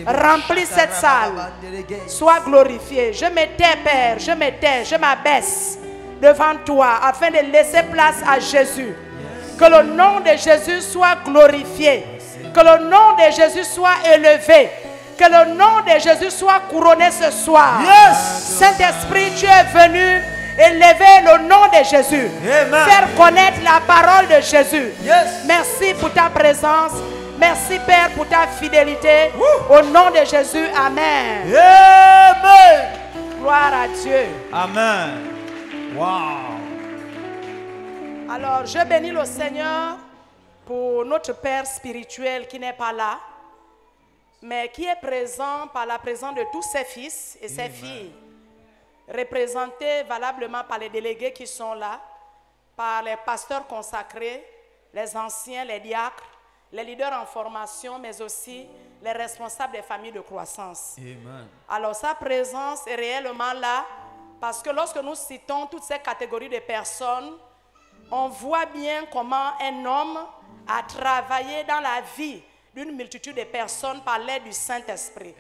remplis cette salle. Sois glorifié. Je me tais, Père, je me tais, je m'abaisse devant toi afin de laisser place à Jésus. Que le nom de Jésus soit glorifié. Que le nom de Jésus soit élevé. Que le nom de Jésus soit couronné ce soir. Saint-Esprit, tu es venu élever le nom de Jésus. Faire connaître la parole de Jésus. Merci pour ta présence. Merci, Père, pour ta fidélité. Au nom de Jésus, Amen. Gloire à Dieu. Amen. Wow. Alors, je bénis le Seigneur pour notre Père spirituel qui n'est pas là, mais qui est présent par la présence de tous ses fils et ses filles, représentés valablement par les délégués qui sont là, par les pasteurs consacrés, les anciens, les diacres, les leaders en formation, mais aussi les responsables des familles de croissance. Amen. Alors, sa présence est réellement là, parce que lorsque nous citons toutes ces catégories de personnes, on voit bien comment un homme a travaillé dans la vie d'une multitude de personnes par l'aide du Saint-Esprit.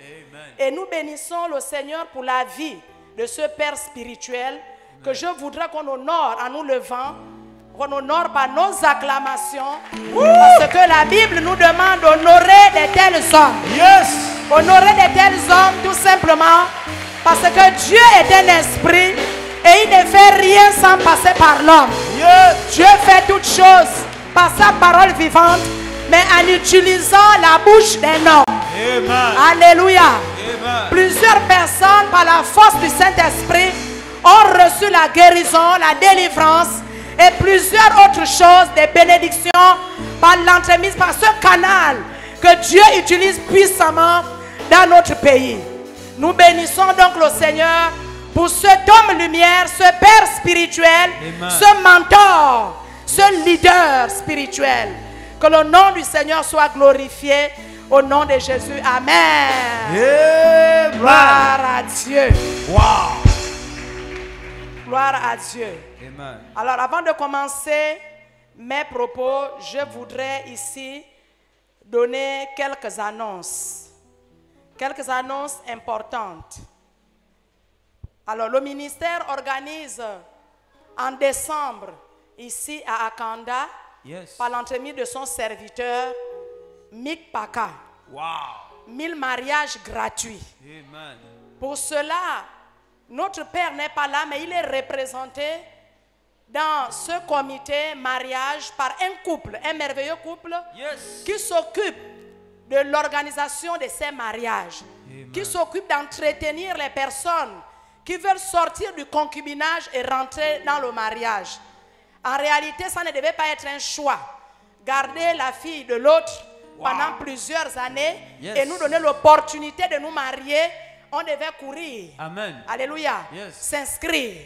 Et nous bénissons le Seigneur pour la vie de ce Père spirituel que je voudrais qu'on honore en nous levant, qu'on honore par nos acclamations, parce que la Bible nous demande d'honorer de tels hommes. Honorer de tels hommes tout simplement parce que Dieu est un esprit et il ne fait rien sans passer par l'homme. Dieu fait toutes choses par sa parole vivante, mais en utilisant la bouche d'un homme. Alléluia. Plusieurs personnes, par la force du Saint-Esprit, ont reçu la guérison, la délivrance et plusieurs autres choses, des bénédictions par l'entremise, par ce canal que Dieu utilise puissamment dans notre pays. Nous bénissons donc le Seigneur pour cet homme lumière, ce Père spirituel, ce mentor, ce leader spirituel. Que le nom du Seigneur soit glorifié au nom de Jésus. Amen. Gloire à Dieu. Gloire à Dieu. Amen. Alors avant de commencer mes propos, je voudrais ici donner quelques annonces. Quelques annonces importantes. Alors le ministère organise en décembre ici à Akanda, par l'entremise de son serviteur Mick Paka, 1000 mariages gratuits. Amen. Pour cela, notre Père n'est pas là, mais il est représenté dans ce comité mariage par un couple, un merveilleux couple qui s'occupe de l'organisation de ces mariages, qui s'occupe d'entretenir les personnes qui veulent sortir du concubinage et rentrer dans le mariage. En réalité, ça ne devait pas être un choix. Garder la fille de l'autre pendant plusieurs années et nous donner l'opportunité de nous marier, on devait courir. Amen. Alléluia. S'inscrire.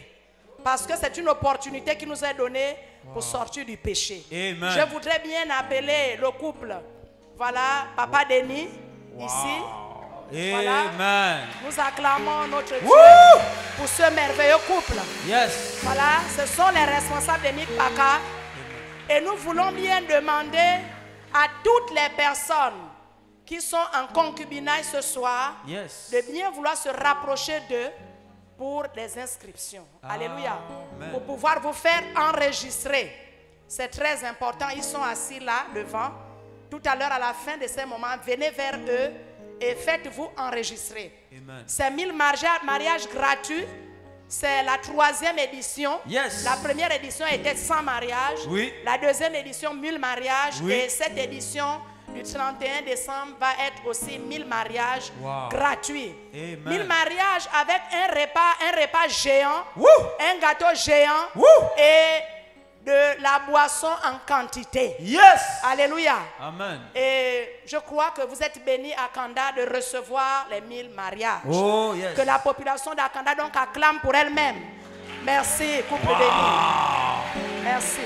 Parce que c'est une opportunité qui nous est donnée pour sortir du péché. Amen. Je voudrais bien appeler le couple. Voilà, Papa Denis, ici. Voilà. Amen. Nous acclamons notre Dieu pour ce merveilleux couple. Voilà, ce sont les responsables de Mick Paka. Et nous voulons bien demander à toutes les personnes qui sont en concubinage ce soir de bien vouloir se rapprocher d'eux pour les inscriptions. Alléluia. Pour pouvoir vous faire enregistrer. C'est très important. Ils sont assis là devant. Tout à l'heure, à la fin de ces moments, venez vers eux et faites-vous enregistrer. Ces 1000 mariages gratuits, C'est la 3e édition. Yes. La première édition était 100 mariages. Oui. La 2e édition, 1000 mariages. Oui. Et cette édition du 31 décembre va être aussi 1000 mariages gratuits. Amen. 1000 mariages avec un repas géant, Woo. un gâteau géant Woo. et de la boisson en quantité. Yes. Alléluia. Amen. Et je crois que vous êtes bénis à Kanda de recevoir les 1000 mariages. Oh, yes. Que la population d'Akanda donc acclame pour elle-même. Merci, couple béni. Merci.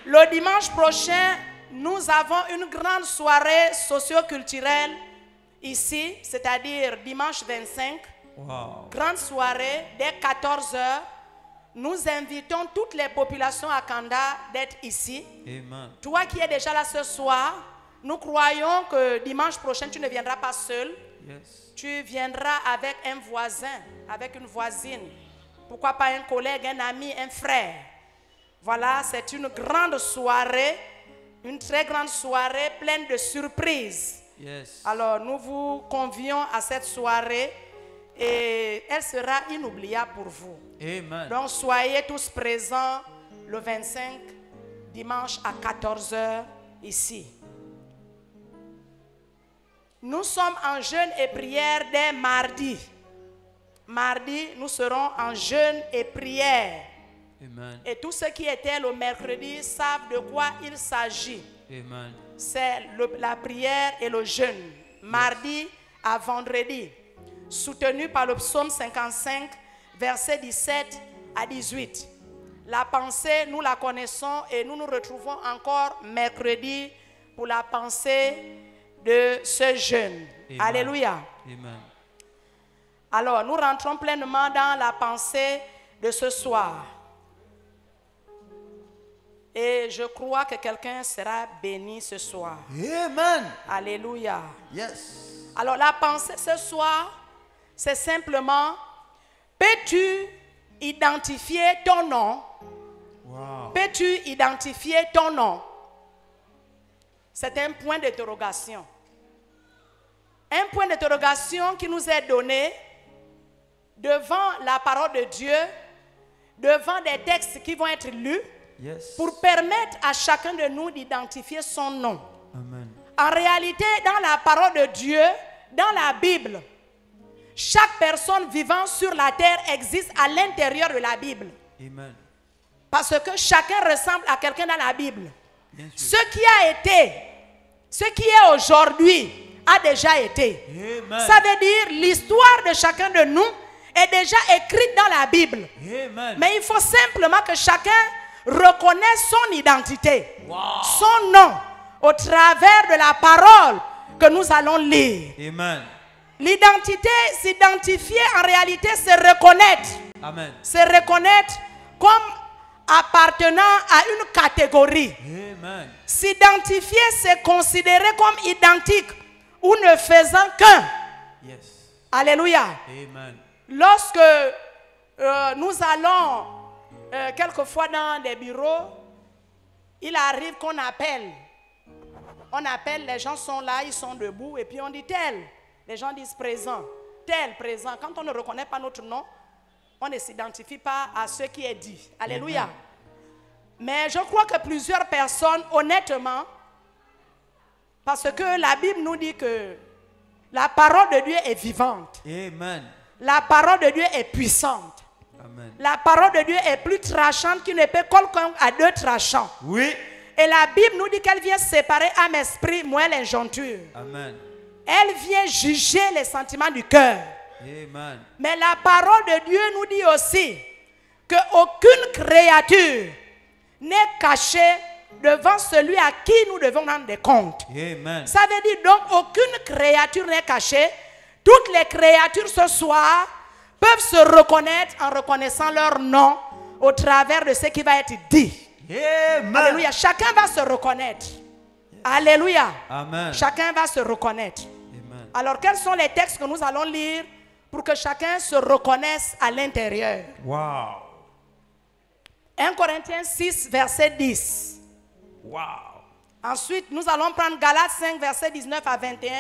Le dimanche prochain, nous avons une grande soirée socio-culturelle ici, c'est-à-dire dimanche 25. Wow. Grande soirée dès 14h. Nous invitons toutes les populations à Kanda d'être ici. Amen. Toi qui es déjà là ce soir, nous croyons que dimanche prochain, tu ne viendras pas seul. Yes. Tu viendras avec un voisin, avec une voisine. Pourquoi pas un collègue, un ami, un frère. Voilà, c'est une grande soirée, une très grande soirée pleine de surprises. Yes. Alors, nous vous convions à cette soirée et elle sera inoubliable pour vous. Amen. Donc, soyez tous présents le 25, dimanche à 14h ici. Nous sommes en jeûne et prière dès mardi. Mardi, nous serons en jeûne et prière. Amen. Et tous ceux qui étaient le mercredi savent de quoi il s'agit. Amen. C'est la prière et le jeûne. Mardi à vendredi. Soutenu par le psaume 55, versets 17 à 18. La pensée, nous la connaissons et nous nous retrouvons encore mercredi pour la pensée de ce jeûne. Amen. Alléluia. Amen. Alors, nous rentrons pleinement dans la pensée de ce soir. Et je crois que quelqu'un sera béni ce soir. Amen. Alléluia. Yes. Alors, la pensée ce soir, c'est simplement, peux-tu identifier ton nom? Wow. Peux-tu identifier ton nom? C'est un point d'interrogation. Un point d'interrogation qui nous est donné devant la parole de Dieu, devant des textes qui vont être lus, Yes. pour permettre à chacun de nous d'identifier son nom. Amen. En réalité, dans la parole de Dieu, dans la Bible, chaque personne vivant sur la terre existe à l'intérieur de la Bible. Amen. Parce que chacun ressemble à quelqu'un dans la Bible. Bien sûr. Ce qui a été, ce qui est aujourd'hui, a déjà été. Amen. Ça veut dire l'histoire de chacun de nous est déjà écrite dans la Bible. Amen. Mais il faut simplement que chacun reconnaisse son identité, Wow. son nom, au travers de la parole que nous allons lire. Amen. L'identité, s'identifier en réalité, c'est reconnaître. Amen. C'est reconnaître comme appartenant à une catégorie. Amen. S'identifier, c'est considérer comme identique ou ne faisant qu'un. Yes. Alléluia. Amen. Lorsque nous allons quelquefois dans des bureaux, il arrive qu'on appelle. On appelle, les gens sont là, ils sont debout, et puis on dit tel. Les gens disent présent, tel, présent. Quand on ne reconnaît pas notre nom, on ne s'identifie pas à ce qui est dit. Alléluia. Amen. Mais je crois que plusieurs personnes, honnêtement, parce que la Bible nous dit que la parole de Dieu est vivante. Amen. La parole de Dieu est puissante. Amen. La parole de Dieu est plus tranchante qu'une épée quelconque à deux tranchants. Oui. Et la Bible nous dit qu'elle vient séparer âme, esprit, moelle et jointure. Amen. Elle vient juger les sentiments du cœur. Amen. Mais la parole de Dieu nous dit aussi qu'aucune créature n'est cachée devant celui à qui nous devons rendre des comptes. Amen. Ça veut dire donc aucune créature n'est cachée. Toutes les créatures ce soir peuvent se reconnaître en reconnaissant leur nom au travers de ce qui va être dit. Amen. Alléluia. Chacun va se reconnaître. Alléluia. Amen. Chacun va se reconnaître. Amen. Alors, quels sont les textes que nous allons lire pour que chacun se reconnaisse à l'intérieur? Wow. 1 Corinthiens 6, verset 10. Wow. Ensuite, nous allons prendre Galates 5, verset 19 à 21.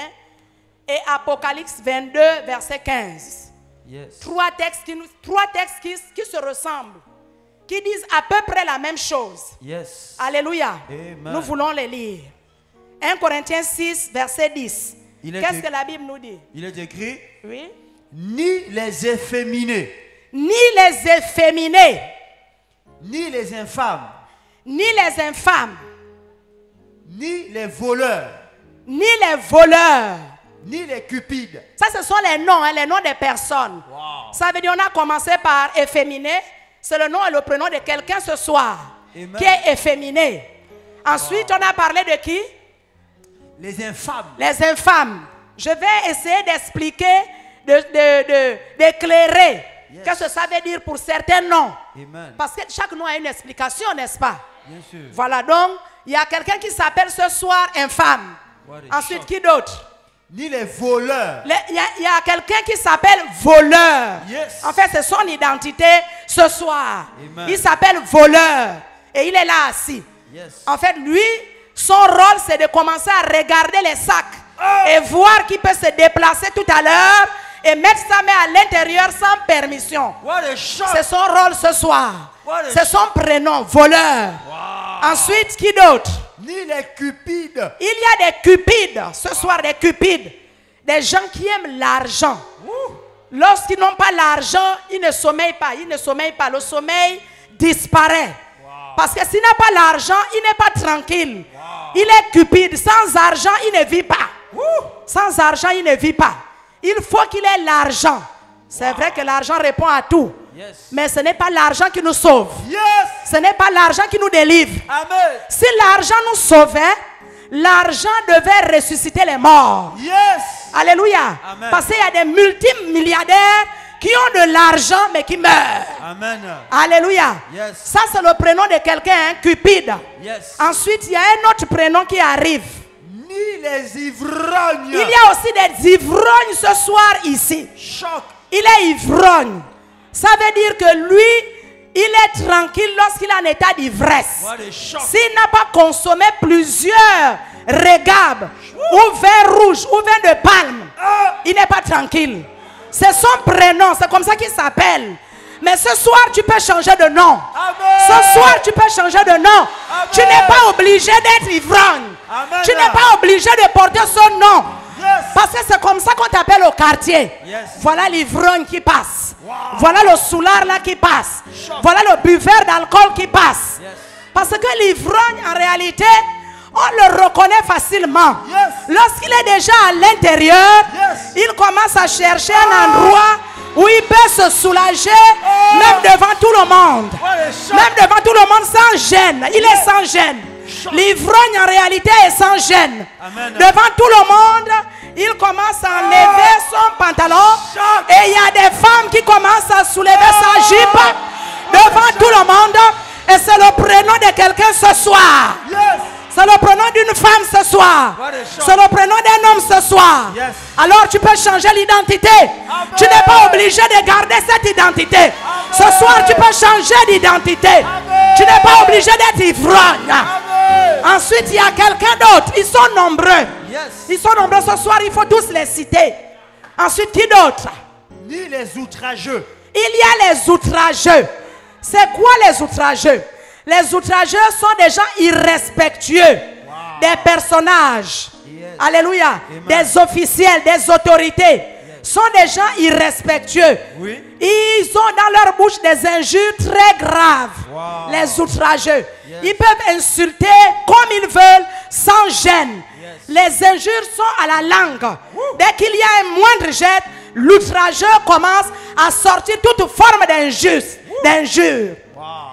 et Apocalypse 22, verset 15. Yes. Trois textes qui se ressemblent, qui disent à peu près la même chose. Yes. Alléluia. Amen. Nous voulons les lire. 1 Corinthiens 6, verset 10. Qu'est-ce que la Bible nous dit? Il est écrit, oui. Ni les efféminés, ni les efféminés, ni les infâmes, ni les infâmes, ni les voleurs, ni les voleurs, ni les cupides. Ça, ce sont les noms, hein, les noms des personnes. Wow. Ça veut dire on a commencé par efféminé. C'est le nom et le prénom de quelqu'un ce soir. Amen. Qui est efféminé. Ensuite, on a parlé de qui? Les infâmes. Les infâmes. Je vais essayer d'expliquer, d'éclairer. Yes. Qu'est-ce que ça veut dire pour certains noms. Amen. Parce que chaque nom a une explication, n'est-ce pas? Bien sûr. Voilà, donc, il y a quelqu'un qui s'appelle ce soir infâme. Ensuite, qui d'autre? Ni les voleurs. Il y a quelqu'un qui s'appelle voleur. Yes. En fait, c'est son identité ce soir. Amen. Il s'appelle voleur. Et il est là assis. Yes. En fait, lui, son rôle, c'est de commencer à regarder les sacs. Et voir qui peut se déplacer tout à l'heure. Et mettre sa main à l'intérieur sans permission. C'est son rôle ce soir. C'est son prénom, voleur. Wow. Ensuite, qui d'autre? Ni les cupides. Il y a des cupides, ce soir des cupides. Des gens qui aiment l'argent. Lorsqu'ils n'ont pas l'argent, ils ne sommeillent pas. Ils ne sommeillent pas. Le sommeil disparaît. Wow. Parce que s'il n'a pas l'argent, il n'est pas tranquille. Wow. Il est cupide. Sans argent, il ne vit pas. Sans argent, il ne vit pas. Il faut qu'il ait l'argent. C'est vrai que l'argent répond à tout. Yes. Mais ce n'est pas l'argent qui nous sauve. Yes. Ce n'est pas l'argent qui nous délivre. Amen. Si l'argent nous sauvait, l'argent devait ressusciter les morts. Yes. Alléluia. Amen. Parce qu'il y a des multimilliardaires qui ont de l'argent mais qui meurent. Amen. Alléluia. Yes. Ça, c'est le prénom de quelqu'un, hein, Cupide. Yes. Ensuite, il y a un autre prénom qui arrive. Ni les ivrognes. Il y a aussi des ivrognes ce soir ici. Choc. Il est ivrogne. Ça veut dire que lui, il est tranquille lorsqu'il est en état d'ivresse. S'il n'a pas consommé plusieurs régabes, ou vin rouge, ou vin de palme, il n'est pas tranquille. C'est son prénom, c'est comme ça qu'il s'appelle. Mais ce soir, tu peux changer de nom. Amen. Ce soir, tu peux changer de nom. Amen. Tu n'es pas obligé d'être ivrogne. Amen. Tu n'es pas obligé de porter son nom. Yes. Parce que c'est comme ça qu'on t'appelle au quartier. Yes. Voilà l'ivrogne qui passe. Wow. Voilà le soulard là qui passe. Choc. Voilà le buveur d'alcool qui passe. Yes. Parce que l'ivrogne, en réalité, on le reconnaît facilement. Yes. Lorsqu'il est déjà à l'intérieur, Yes. il commence à chercher un endroit où il peut se soulager, même devant tout le monde. Même devant tout le monde sans gêne. Il est sans gêne. L'ivrogne en réalité est sans gêne. Amen. Devant tout le monde, il commence à enlever son pantalon. Et il y a des femmes qui commencent à soulever sa jupe devant tout le monde. Et c'est le prénom de quelqu'un ce soir. Yes. C'est le prénom d'une femme ce soir. C'est le prénom d'un homme ce soir. Yes. Alors tu peux changer l'identité. Tu n'es pas obligé de garder cette identité. Amen. Ce soir tu peux changer d'identité. Tu n'es pas obligé d'être ivrogne. Ensuite il y a quelqu'un d'autre. Ils sont nombreux. Yes. Ils sont nombreux ce soir. Il faut tous les citer. Ensuite qui d'autre? Ni les outrageux. Il y a les outrageux. C'est quoi les outrageux? Les outrageux sont des gens irrespectueux, des personnages, alléluia, des officiels, des autorités, sont des gens irrespectueux. Oui. Ils ont dans leur bouche des injures très graves, les outrageux. Yes. Ils peuvent insulter comme ils veulent, sans gêne. Yes. Les injures sont à la langue. Dès qu'il y a un moindre jet, l'outrageux commence à sortir toute forme d'injure.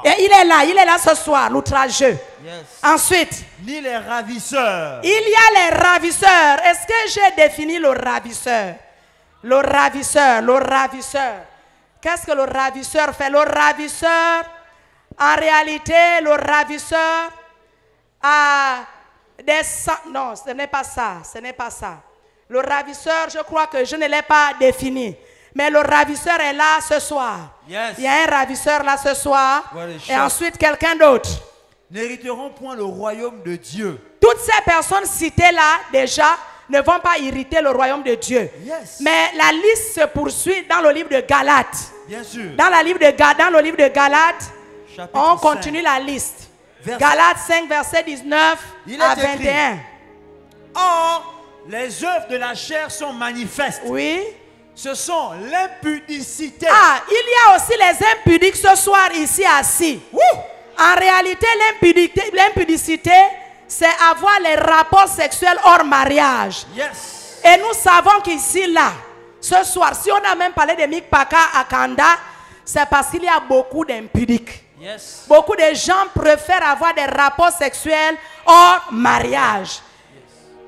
Et il est là ce soir, l'outrageux. Yes. Ensuite, Ni les ravisseurs. il y a les ravisseurs. Est-ce que j'ai défini le ravisseur? Le ravisseur, le ravisseur. Qu'est-ce que le ravisseur fait? Le ravisseur, en réalité, le ravisseur a des... Non, ce n'est pas ça, ce n'est pas ça. Le ravisseur, je crois que je ne l'ai pas défini. Mais le ravisseur est là ce soir. Yes. Il y a un ravisseur là ce soir. What a Et shock. ensuite quelqu'un d'autre. N'hériteront point le royaume de Dieu. Toutes ces personnes citées là, déjà, ne vont pas irriter le royaume de Dieu. Yes. Mais la liste se poursuit dans le livre de Galates. Bien sûr. Dans le livre de Galates, Chapitre on 5. continue la liste. Verset- Galates 5, verset 19 Il à est écrit. 21. Or, les œuvres de la chair sont manifestes. Oui. Ce sont l'impudicité. Ah, il y a aussi les impudiques ce soir ici assis. En réalité, l'impudicité, c'est avoir les rapports sexuels hors mariage. Yes. Et nous savons qu'ici, là, ce soir, si on a même parlé de Mikpaka à Kanda, c'est parce qu'il y a beaucoup d'impudiques. Yes. Beaucoup de gens préfèrent avoir des rapports sexuels hors mariage.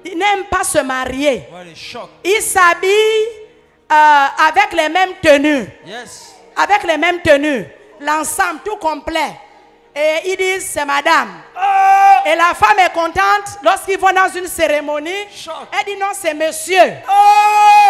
Ils n'aiment pas se marier. Voilà les chocs. Ils s'habillent avec les mêmes tenues. Yes. Avec les mêmes tenues. L'ensemble, tout complet. Et ils disent, c'est madame. Et la femme est contente lorsqu'ils vont dans une cérémonie. Elle dit, non, c'est monsieur.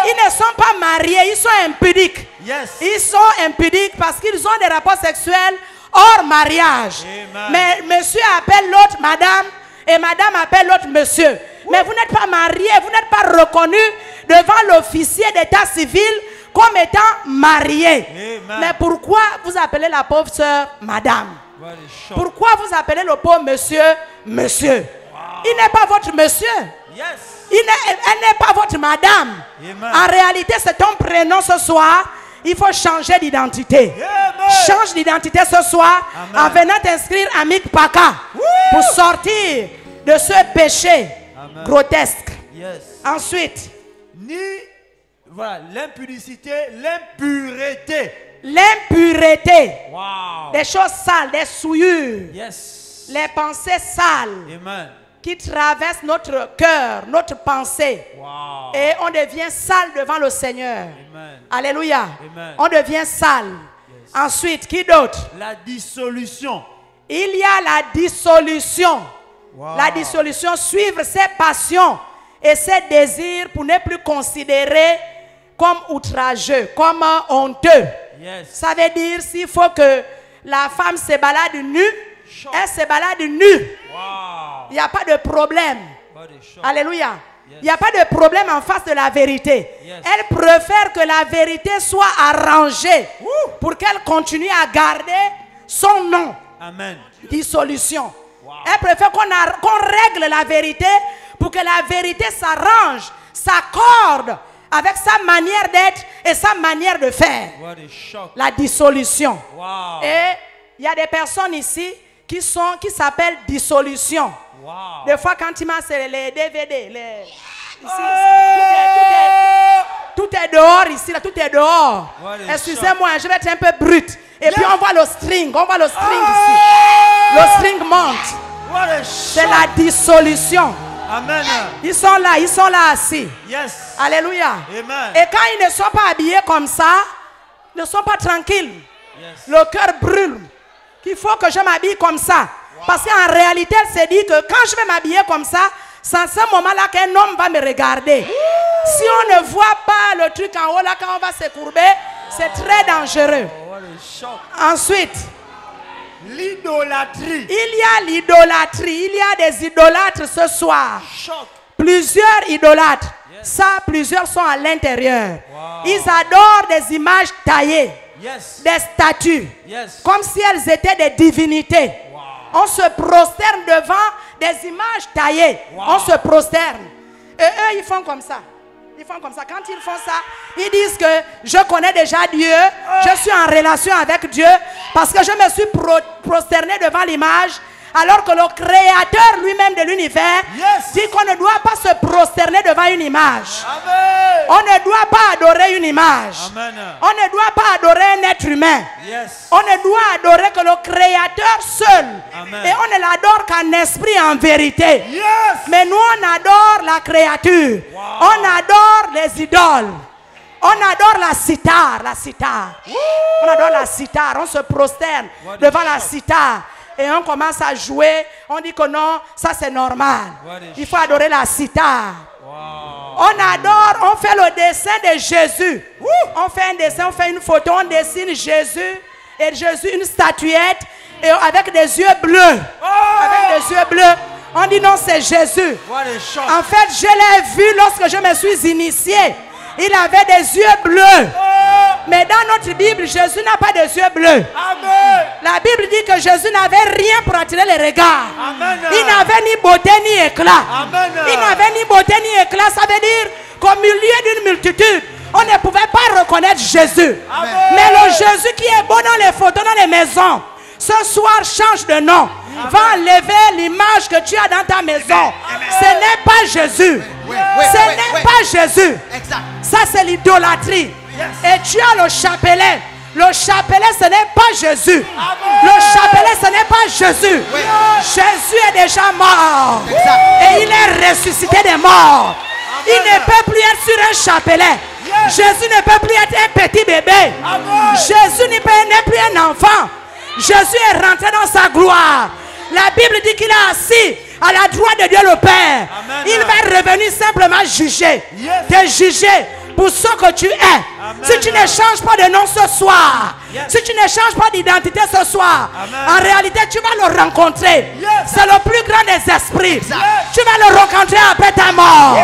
Ils ne sont pas mariés, ils sont impudiques. Yes. Ils sont impudiques parce qu'ils ont des rapports sexuels hors mariage. Amen. Mais monsieur appelle l'autre madame et madame appelle l'autre monsieur. Mais vous n'êtes pas marié, vous n'êtes pas reconnu devant l'officier d'état civil comme étant marié. Amen. Mais pourquoi vous appelez la pauvre sœur madame? Voilà les chocs. Pourquoi vous appelez le pauvre monsieur monsieur? Il n'est pas votre monsieur. Yes. Elle n'est pas votre madame. Amen. En réalité, c'est ton prénom ce soir. Il faut changer d'identité. Amen. Change d'identité ce soir. Amen. En venant t'inscrire à Mikpaka pour sortir de ce péché Amen. grotesque. Yes. Ensuite, Voilà, l'impudicité, l'impureté. l'impureté. Wow. Des choses sales, des souillures. Yes. Les pensées sales Amen. qui traversent notre cœur, notre pensée. Wow. Et on devient sale devant le Seigneur. Amen. Alléluia. Amen. On devient sale. Ensuite, qui d'autre? La dissolution. Il y a la dissolution. Wow. La dissolution, suivre ses passions et ses désirs pour ne plus considérer comme outrageux, comme honteux. Yes. Ça veut dire s'il faut que la femme se balade nue, elle se balade nue. Wow. Il n'y a pas de problème. Body shock. Alléluia. Yes. Il n'y a pas de problème en face de la vérité. Yes. Elle préfère que la vérité soit arrangée pour qu'elle continue à garder son nom. Amen. Dissolution. Elle préfère qu'on règle la vérité pour que la vérité s'arrange, s'accorde avec sa manière d'être et sa manière de faire. What a shock. La dissolution. Wow. Et il y a des personnes ici qui s'appellent dissolution. Wow. Des fois, quand tu masses les DVD, ici, tout est dehors ici, là, tout est dehors. Excusez-moi, je vais être un peu brute. Et puis on voit le string, ici. Le string monte. C'est la dissolution. Amen. Ils sont là assis. Yes. Alléluia. Amen. Et quand ils ne sont pas habillés comme ça, ils ne sont pas tranquilles. Yes. Le cœur brûle. Qu'il faut que je m'habille comme ça. Parce qu'en réalité, elle s'est dit que quand je vais m'habiller comme ça, c'est à ce moment-là qu'un homme va me regarder. Si on ne voit pas le truc en haut, là, quand on va se courber, c'est très dangereux. Ensuite, l'idolâtrie. Il y a l'idolâtrie. Il y a des idolâtres ce soir. Plusieurs idolâtres. Ça, plusieurs sont à l'intérieur. Ils adorent des images taillées. Yes. Des statues. Yes. Comme si elles étaient des divinités. On se prosterne devant des images taillées. On se prosterne. Et eux, ils font comme ça. Ils font comme ça. Quand ils font ça, ils disent que je connais déjà Dieu. Je suis en relation avec Dieu. Parce que je me suis prosterné devant l'image. Alors que le créateur lui-même de l'univers dit qu'on ne doit pas se prosterner devant une image. Amen. On ne doit pas adorer une image. Amen. On ne doit pas adorer un être humain. Yes. On ne doit adorer que le créateur seul. Amen. Et on ne l'adore qu'en esprit, en vérité. Yes. Mais nous, on adore la créature. On adore les idoles. On adore la cithare. On adore la cithare. On se prosterne devant la cithare. Et on commence à jouer. On dit que non, ça c'est normal. Il faut adorer la cithare. On adore, on fait le dessin de Jésus. On fait un dessin, on fait une photo, on dessine Jésus. Et Jésus, une statuette. Et avec des yeux bleus. Avec des yeux bleus. On dit non, c'est Jésus. En fait, je l'ai vu lorsque je me suis initié. Il avait des yeux bleus. Mais dans notre Bible, Jésus n'a pas des yeux bleus. Amen. La Bible dit que Jésus n'avait rien pour attirer les regards. Amen. Il n'avait ni beauté ni éclat. Amen. Il n'avait ni beauté ni éclat. Ça veut dire qu'au milieu d'une multitude, on ne pouvait pas reconnaître Jésus. Amen. Mais le Jésus qui est beau dans les photos, dans les maisons, ce soir change de nom. Va enlever l'image que tu as dans ta maison. Ce n'est pas Jésus. Ce n'est pas Jésus. Ça, c'est l'idolâtrie. Et tu as le chapelet. Le chapelet, ce n'est pas Jésus. Le chapelet, ce n'est pas Jésus. Jésus est déjà mort. Et il est ressuscité des morts. Il ne peut plus être sur un chapelet. Jésus ne peut plus être un petit bébé. Jésus n'est plus un enfant. Jésus est rentré dans sa gloire. La Bible dit qu'il est assis à la droite de Dieu le Père. Amen. Il va revenir simplement juger. Te juger pour ce que tu es. Amen. Si tu ne changes pas de nom ce soir, si tu ne changes pas d'identité ce soir, en réalité tu vas le rencontrer. C'est le plus grand des esprits. Tu vas le rencontrer après ta mort.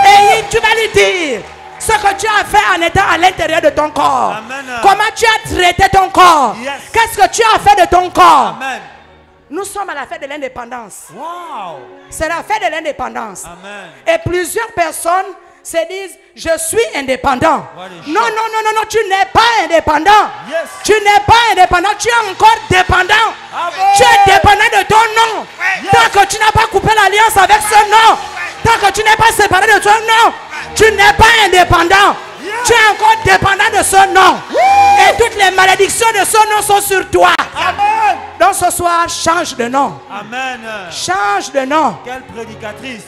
Et tu vas lui dire ce que tu as fait en étant à l'intérieur de ton corps. Amen. Comment tu as traité ton corps. Qu'est-ce que tu as fait de ton corps. Amen. Nous sommes à la fête de l'indépendance. Wow. C'est la fête de l'indépendance. Amen. Et plusieurs personnes se disent, je suis indépendant. Non, tu n'es pas indépendant. Tu n'es pas indépendant, tu es encore dépendant. Tu es dépendant de ton nom. Tant que tu n'as pas coupé l'alliance avec ce nom, tant que tu n'es pas séparé de ton nom, tu n'es pas indépendant. Tu es encore dépendant de ce nom. Et toutes les malédictions de ce nom sont sur toi. Amen. Donc ce soir, change de nom. Amen. Change de nom. Quelle prédicatrice.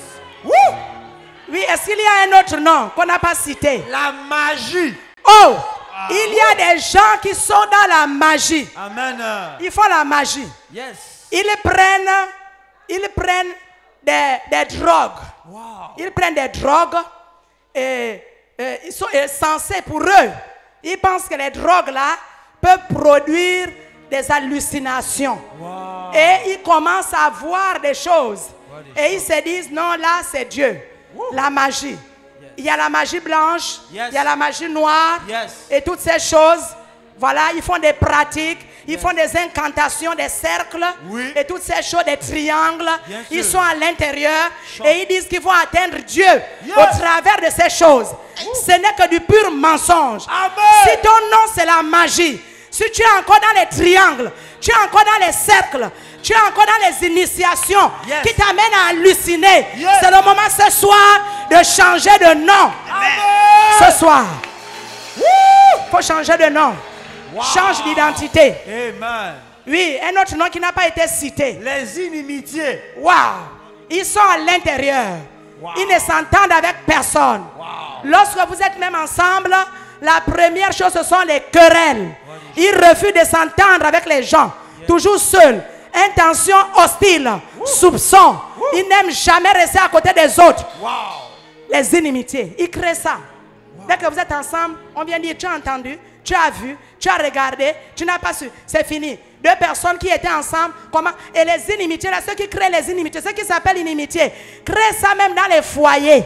Oui, est-ce qu'il y a un autre nom qu'on n'a pas cité? La magie. Oh, il y a des gens qui sont dans la magie. Amen. Ils font la magie. Yes. Ils prennent des drogues. Wow. Ils prennent des drogues et ils sont censés pour eux. Ils pensent que les drogues là peuvent produire des hallucinations. Wow. Et ils commencent à voir des choses. Et ils se disent, non, là c'est Dieu. La magie. Il y a la magie blanche, il y a la magie noire, et toutes ces choses. Voilà, ils font des pratiques, ils font des incantations, des cercles, et toutes ces choses, des triangles. Ils sont à l'intérieur et ils disent qu'ils vont atteindre Dieu au travers de ces choses. Ce n'est que du pur mensonge. Si ton nom c'est la magie, si tu es encore dans les triangles, tu es encore dans les cercles, tu es encore dans les initiations qui t'amènent à halluciner, c'est le moment ce soir de changer de nom. Ce soir, il faut changer de nom. Change d'identité. Amen. Oui, un autre nom qui n'a pas été cité. Les inimitiés. Waouh. Ils sont à l'intérieur. Ils ne s'entendent avec personne. Lorsque vous êtes même ensemble, la première chose, ce sont les querelles. Ils refusent de s'entendre avec les gens. Toujours seuls. Intention hostile. Soupçon. Ils n'aiment jamais rester à côté des autres. Les inimitiés. Ils créent ça. Dès que vous êtes ensemble, on vient dire, tu as entendu, tu as vu, tu as regardé, tu n'as pas su. C'est fini. Deux personnes qui étaient ensemble, comment? Et les inimitiés, là, ceux qui créent les inimitiés, ceux qui s'appellent inimitiés, créent ça même dans les foyers.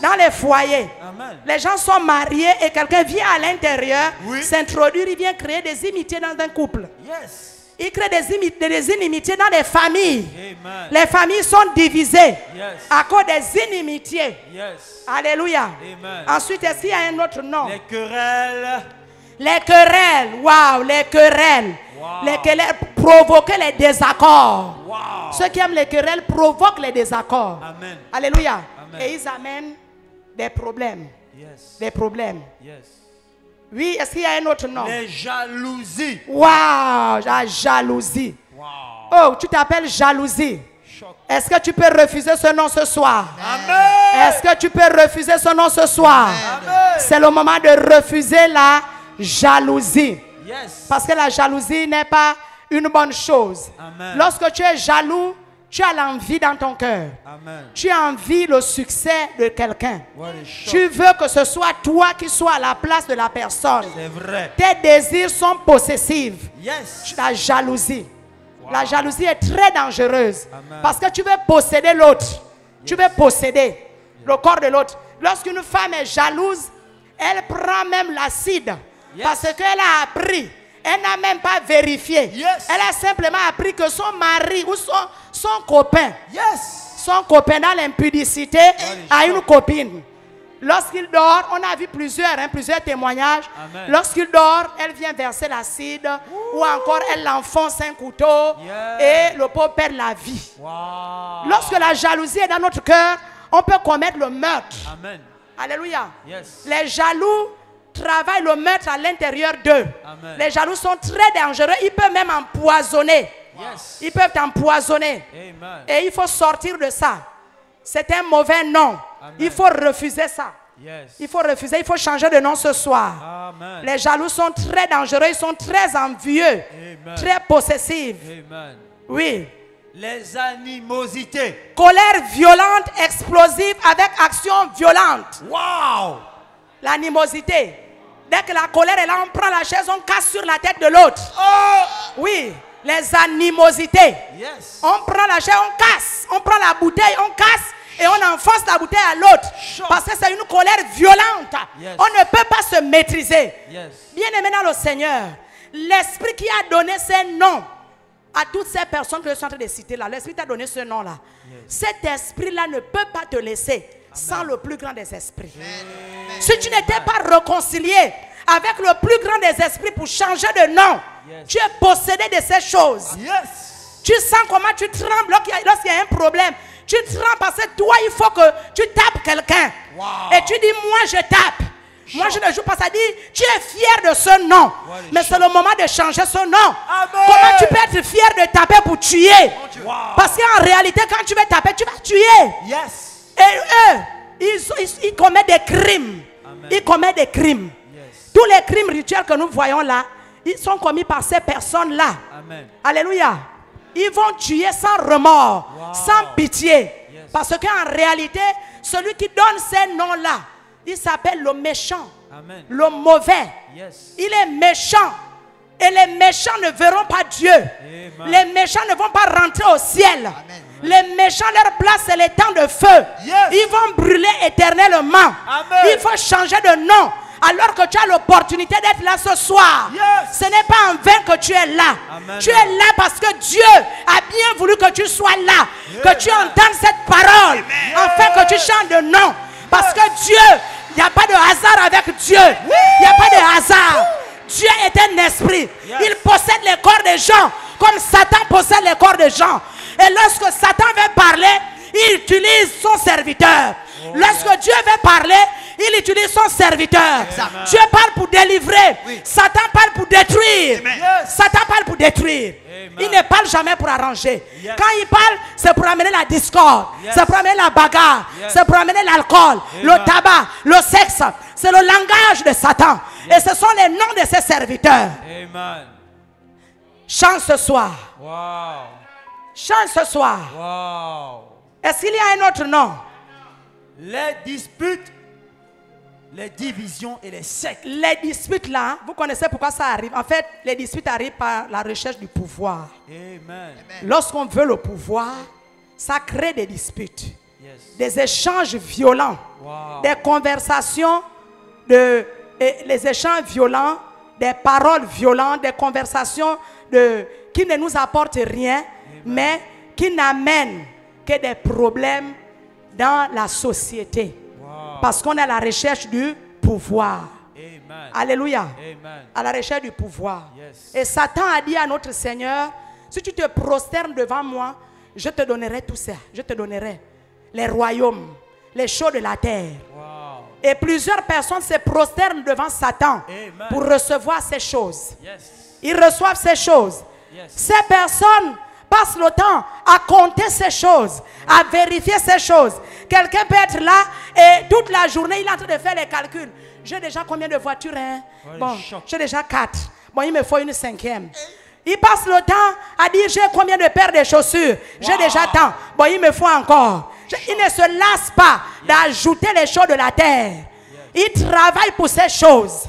Dans les foyers. Amen. Les gens sont mariés et quelqu'un vient à l'intérieur s'introduire, il vient créer des inimitiés dans un couple. Il crée des inimitiés dans les familles. Amen. Les familles sont divisées à cause des inimitiés. Alléluia. Amen. Ensuite, est-ce qu'il y a un autre nom? Les querelles. Les querelles. Waouh, les querelles. Les querelles provoquent les désaccords. Ceux qui aiment les querelles provoquent les désaccords. Amen. Alléluia. Amen. Et ils amènent des problèmes. Yes. Des problèmes. Yes. Oui, est-ce qu'il y a un autre nom? Les jalousies. Waouh, la jalousie. Oh, tu t'appelles jalousie. Est-ce que tu peux refuser ce nom ce soir? Amen. Est-ce que tu peux refuser ce nom ce soir? C'est le moment de refuser la jalousie. Parce que la jalousie n'est pas une bonne chose. Amen. Lorsque tu es jaloux, tu as l'envie dans ton cœur. Tu as envie le succès de quelqu'un. Tu veux que ce soit toi qui sois à la place de la personne. C'est vrai. Tes désirs sont possessifs. Yes. La jalousie. La jalousie est très dangereuse. Parce que tu veux posséder l'autre. Tu veux posséder le corps de l'autre. Lorsqu'une femme est jalouse, elle prend même l'acide. Parce qu'elle a appris. Elle n'a même pas vérifié. Elle a simplement appris que son mari ou son copain, son copain dans l'impudicité a une copine. Lorsqu'il dort, on a vu plusieurs témoignages. Lorsqu'il dort, elle vient verser l'acide ou encore elle l'enfonce un couteau et le pauvre perd la vie. Lorsque la jalousie est dans notre cœur, on peut commettre le meurtre. Alléluia. Les jaloux travaillent le meurtre à l'intérieur d'eux. Les jaloux sont très dangereux. Ils peuvent même empoisonner. Ils peuvent empoisonner. Et il faut sortir de ça. C'est un mauvais nom. Il faut refuser ça. Il faut refuser, il faut changer de nom ce soir. Les jaloux sont très dangereux, ils sont très envieux, très possessifs. Oui. Les animosités. Colère violente, explosive avec action violente. Wow. L'animosité. Dès que la colère est là, on prend la chaise, on casse sur la tête de l'autre. Oui. Les animosités. On prend la chaise, on casse. On prend la bouteille, on casse. Et on enfonce la bouteille à l'autre. Parce que c'est une colère violente. On ne peut pas se maîtriser. Bien-aimé dans le Seigneur, l'Esprit qui a donné ces noms à toutes ces personnes que je suis en train de citer là, l'Esprit t'a donné ce nom-là. Cet esprit-là ne peut pas te laisser sans le plus grand des esprits. Si tu n'étais pas réconcilié avec le plus grand des esprits pour changer de nom, tu es possédé de ces choses. Tu sens comment tu trembles lorsqu'il y a un problème. Tu trembles parce que toi, il faut que tu tapes quelqu'un. Et tu dis, moi je tape. Moi je ne joue pas ça. Dit, tu es fier de ce nom. Mais c'est le moment de changer ce nom. Comment tu peux être fier de taper pour tuer? Parce qu'en réalité, quand tu veux taper, tu vas tuer. Et eux, ils commettent des crimes. Ils commettent des crimes. Tous les crimes rituels que nous voyons là, ils sont commis par ces personnes-là. Alléluia. Ils vont tuer sans remords, sans pitié. Parce qu'en réalité, celui qui donne ces noms-là, il s'appelle le méchant, le mauvais. Il est méchant. Et les méchants ne verront pas Dieu. Les méchants ne vont pas rentrer au ciel. Les méchants, leur place, c'est les temps de feu. Ils vont brûler éternellement. Il faut changer de nom. Alors que tu as l'opportunité d'être là ce soir, ce n'est pas en vain que tu es là. Tu es là parce que Dieu a bien voulu que tu sois là, que tu entendes cette parole, afin que tu changes de nom. Parce que Dieu, il n'y a pas de hasard avec Dieu. Il n'y a pas de hasard. Dieu est un esprit. Il possède les corps des gens comme Satan possède les corps des gens. Et lorsque Satan veut parler, il utilise son serviteur. Lorsque Dieu veut parler, il utilise son serviteur. Dieu parle pour délivrer. Satan parle pour détruire. Satan parle pour détruire. Il ne parle jamais pour arranger. Quand il parle, c'est pour amener la discorde. C'est pour amener la bagarre. C'est pour amener l'alcool, le tabac, le sexe. C'est le langage de Satan. Et ce sont les noms de ses serviteurs. Chante ce soir. Chante ce soir. Est-ce qu'il y a un autre nom? Les disputes, les divisions et les sectes. Les disputes là, vous connaissez pourquoi ça arrive. En fait, les disputes arrivent par la recherche du pouvoir. Lorsqu'on veut le pouvoir, ça crée des disputes, des échanges violents, des conversations, les échanges violents, des paroles violentes, des conversations qui ne nous apportent rien, mais qui n'amènent que des problèmes dans la société. Parce qu'on est à la recherche du pouvoir. Alléluia. À la recherche du pouvoir. Et Satan a dit à notre Seigneur, si tu te prosternes devant moi, je te donnerai tout ça. Je te donnerai les royaumes, les choses de la terre. Et plusieurs personnes se prosternent devant Satan pour recevoir ces choses. Ils reçoivent ces choses. Ces personnes passe le temps à compter ces choses, à vérifier ces choses. Quelqu'un peut être là et toute la journée, il est en train de faire les calculs. J'ai déjà combien de voitures, hein? Bon, j'ai déjà 4. Bon, il me faut une 5e. Il passe le temps à dire j'ai combien de paires de chaussures. J'ai déjà tant. Bon, il me faut encore. Il ne se lasse pas d'ajouter les choses de la terre. Il travaille pour ces choses.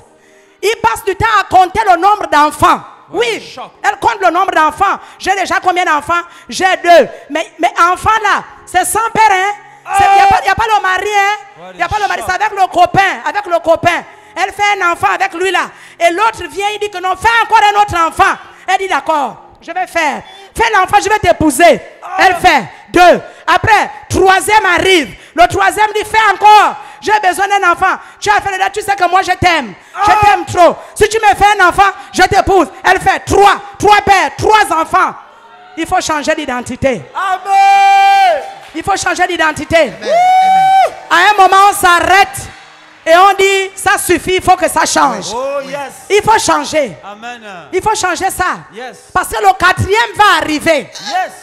Il passe du temps à compter le nombre d'enfants. Oui, elle compte le nombre d'enfants. J'ai déjà combien d'enfants? J'ai 2. Mais enfants là, c'est sans père, hein? Il n'y a pas le mari, hein? Il n'y a pas le mari, c'est avec le copain. Avec le copain. Elle fait un enfant avec lui là. Et l'autre vient, il dit que non, fais encore un autre enfant. Elle dit d'accord, je vais faire. Fais l'enfant, je vais t'épouser. Elle fait 2. Après, 3e arrive. Le 3e dit, fais encore. J'ai besoin d'un enfant. Tu as fait le date, tu sais que moi je t'aime. Je t'aime trop. Si tu me fais un enfant, je t'épouse. Elle fait 3 pères, 3 enfants. Il faut changer d'identité. Amen. Il faut changer d'identité. À un moment, on s'arrête et on dit, ça suffit, il faut que ça change. Oh, yes. Il faut changer. Amen. Il faut changer ça. Yes. Parce que le 4e va arriver. Yes.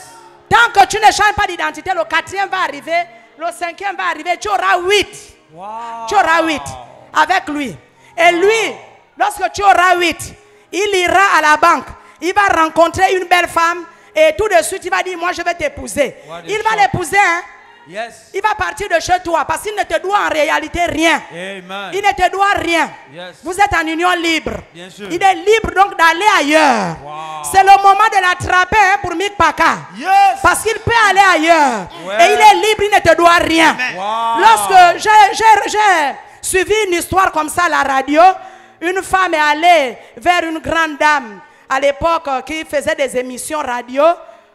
Tant que tu ne changes pas d'identité, le 4e va arriver. Le 5e va arriver. Tu auras 8. Wow. Tu auras 8 avec lui. Et lui, lorsque tu auras 8, il ira à la banque. Il va rencontrer une belle femme. Et tout de suite, il va dire, moi je vais t'épouser. Il va l'épouser, hein? Yes. Il va partir de chez toi parce qu'il ne te doit en réalité rien. Amen. Il ne te doit rien. Yes. Vous êtes en union libre. Bien sûr. Il est libre donc d'aller ailleurs. Wow. C'est le moment de l'attraper, hein, pour Mick Paka. Yes. Parce qu'il peut aller ailleurs. Ouais. Et il est libre, il ne te doit rien. Wow. Lorsque j'ai suivi une histoire comme ça à la radio, une femme est allée vers une grande dame à l'époque qui faisait des émissions radio.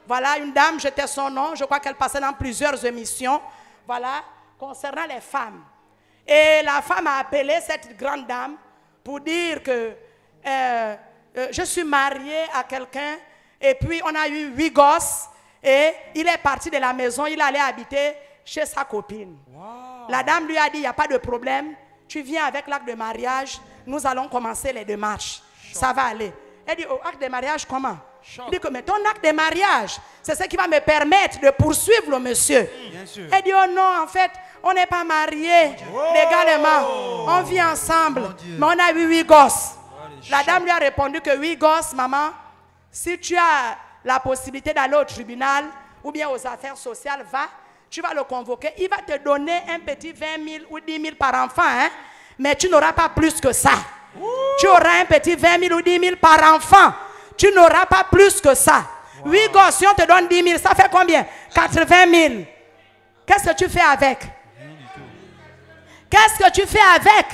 Voilà, une dame, j'étais son nom, je crois qu'elle passait dans plusieurs émissions, voilà, concernant les femmes. Et la femme a appelé cette grande dame pour dire que je suis mariée à quelqu'un et puis on a eu 8 gosses et il est parti de la maison, il allait habiter chez sa copine. Wow. La dame lui a dit, il n'y a pas de problème, tu viens avec l'acte de mariage, nous allons commencer les démarches, ça va aller. Elle dit, oh, acte de mariage comment? Il dit que mais ton acte de mariage, c'est ce qui va me permettre de poursuivre le monsieur. Bien sûr. Elle dit, oh non, en fait, on n'est pas mariés légalement. On vit ensemble, mais on a eu 8 gosses. La dame lui a répondu que 8 gosses, maman, si tu as la possibilité d'aller au tribunal ou bien aux affaires sociales, va, tu vas le convoquer. Il va te donner un petit 20 000 ou 10 000 par enfant, hein? Mais tu n'auras pas plus que ça. Tu auras un petit 20 000 ou 10 000 par enfant. Tu n'auras pas plus que ça. 8 gosses, si on te donne 10 000, ça fait combien? 80 000. Qu'est-ce que tu fais avec? Qu'est-ce que tu fais avec?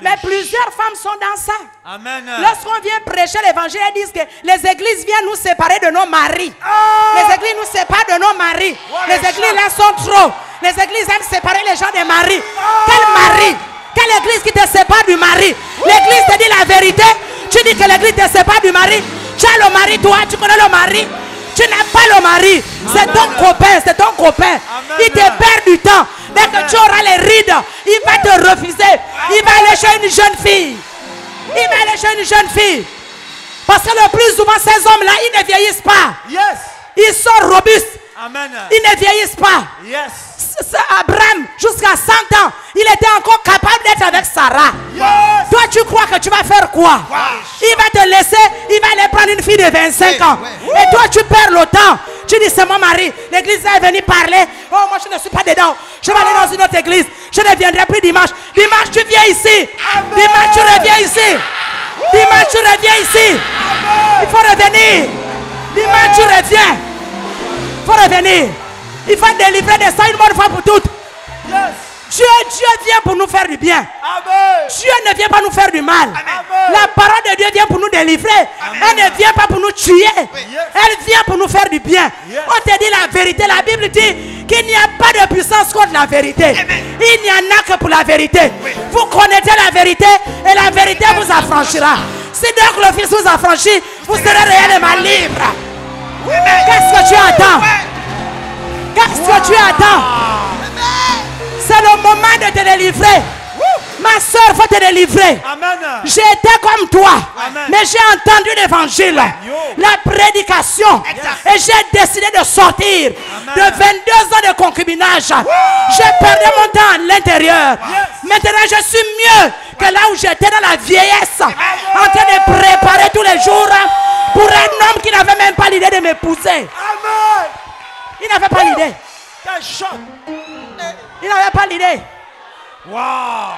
Mais plusieurs femmes sont dans ça. Amen. Lorsqu'on vient prêcher l'évangile, elles disent que les églises viennent nous séparer de nos maris. Les églises nous séparent de nos maris. Les églises là sont trop. Les églises aiment séparer les gens des maris. Quel mari? Quelle église qui te sépare du mari? L'église te dit la vérité. Tu dis que l'église te sépare du mari. Tu as le mari, toi, tu connais le mari. Tu n'aimes pas le mari. C'est ton copain, c'est ton copain. Il te perd du temps. Dès que tu auras les rides, il va te refuser. Il va aller chez une jeune fille. Il va aller chez une jeune fille. Parce que le plus souvent, ces hommes-là, ils ne vieillissent pas. Yes. Ils sont robustes. Amen. Ils ne vieillissent pas. Yes. Abraham, jusqu'à 100 ans, il était encore capable d'être avec Sarah. Yes. Toi, tu crois que tu vas faire quoi? Il va te laisser, il va aller prendre une fille de 25 ans. Et toi, tu perds le temps. Tu dis, c'est mon mari. L'église est venue parler. Oh, moi, je ne suis pas dedans. Je vais aller dans une autre église. Je ne viendrai plus dimanche. Dimanche, tu viens ici. Amen. Dimanche, tu reviens ici. Dimanche, tu reviens ici. Amen. Il faut revenir. Dimanche, tu reviens. Il faut revenir. Il faut délivrer de ça une bonne fois pour toutes. Yes. Dieu vient pour nous faire du bien. Amen. Dieu ne vient pas nous faire du mal. Amen. La parole de Dieu vient pour nous délivrer. Amen. Elle ne vient pas pour nous tuer. Yes. Elle vient pour nous faire du bien. Yes. On te dit la vérité. La Bible dit qu'il n'y a pas de puissance contre la vérité. Amen. Il n'y en a que pour la vérité. Oui. Vous connaissez la vérité et la vérité vous affranchira. Si donc le Fils vous affranchit, vous serez réellement libre. Qu'est-ce que tu attends? Qu'est-ce que tu attends? C'est le moment de te délivrer. Ma soeur, il faut te délivrer. J'étais comme toi. Amen. Mais j'ai entendu l'évangile, la prédication. Et j'ai décidé de sortir. Amen. De 22 ans de concubinage. J'ai perdu mon temps à l'intérieur. Maintenant, je suis mieux que là où j'étais dans la vieillesse. En train de préparer tous les jours pour un homme qui n'avait même pas l'idée de m'épouser. Il n'avait pas l'idée. Il n'avait pas l'idée. Wow.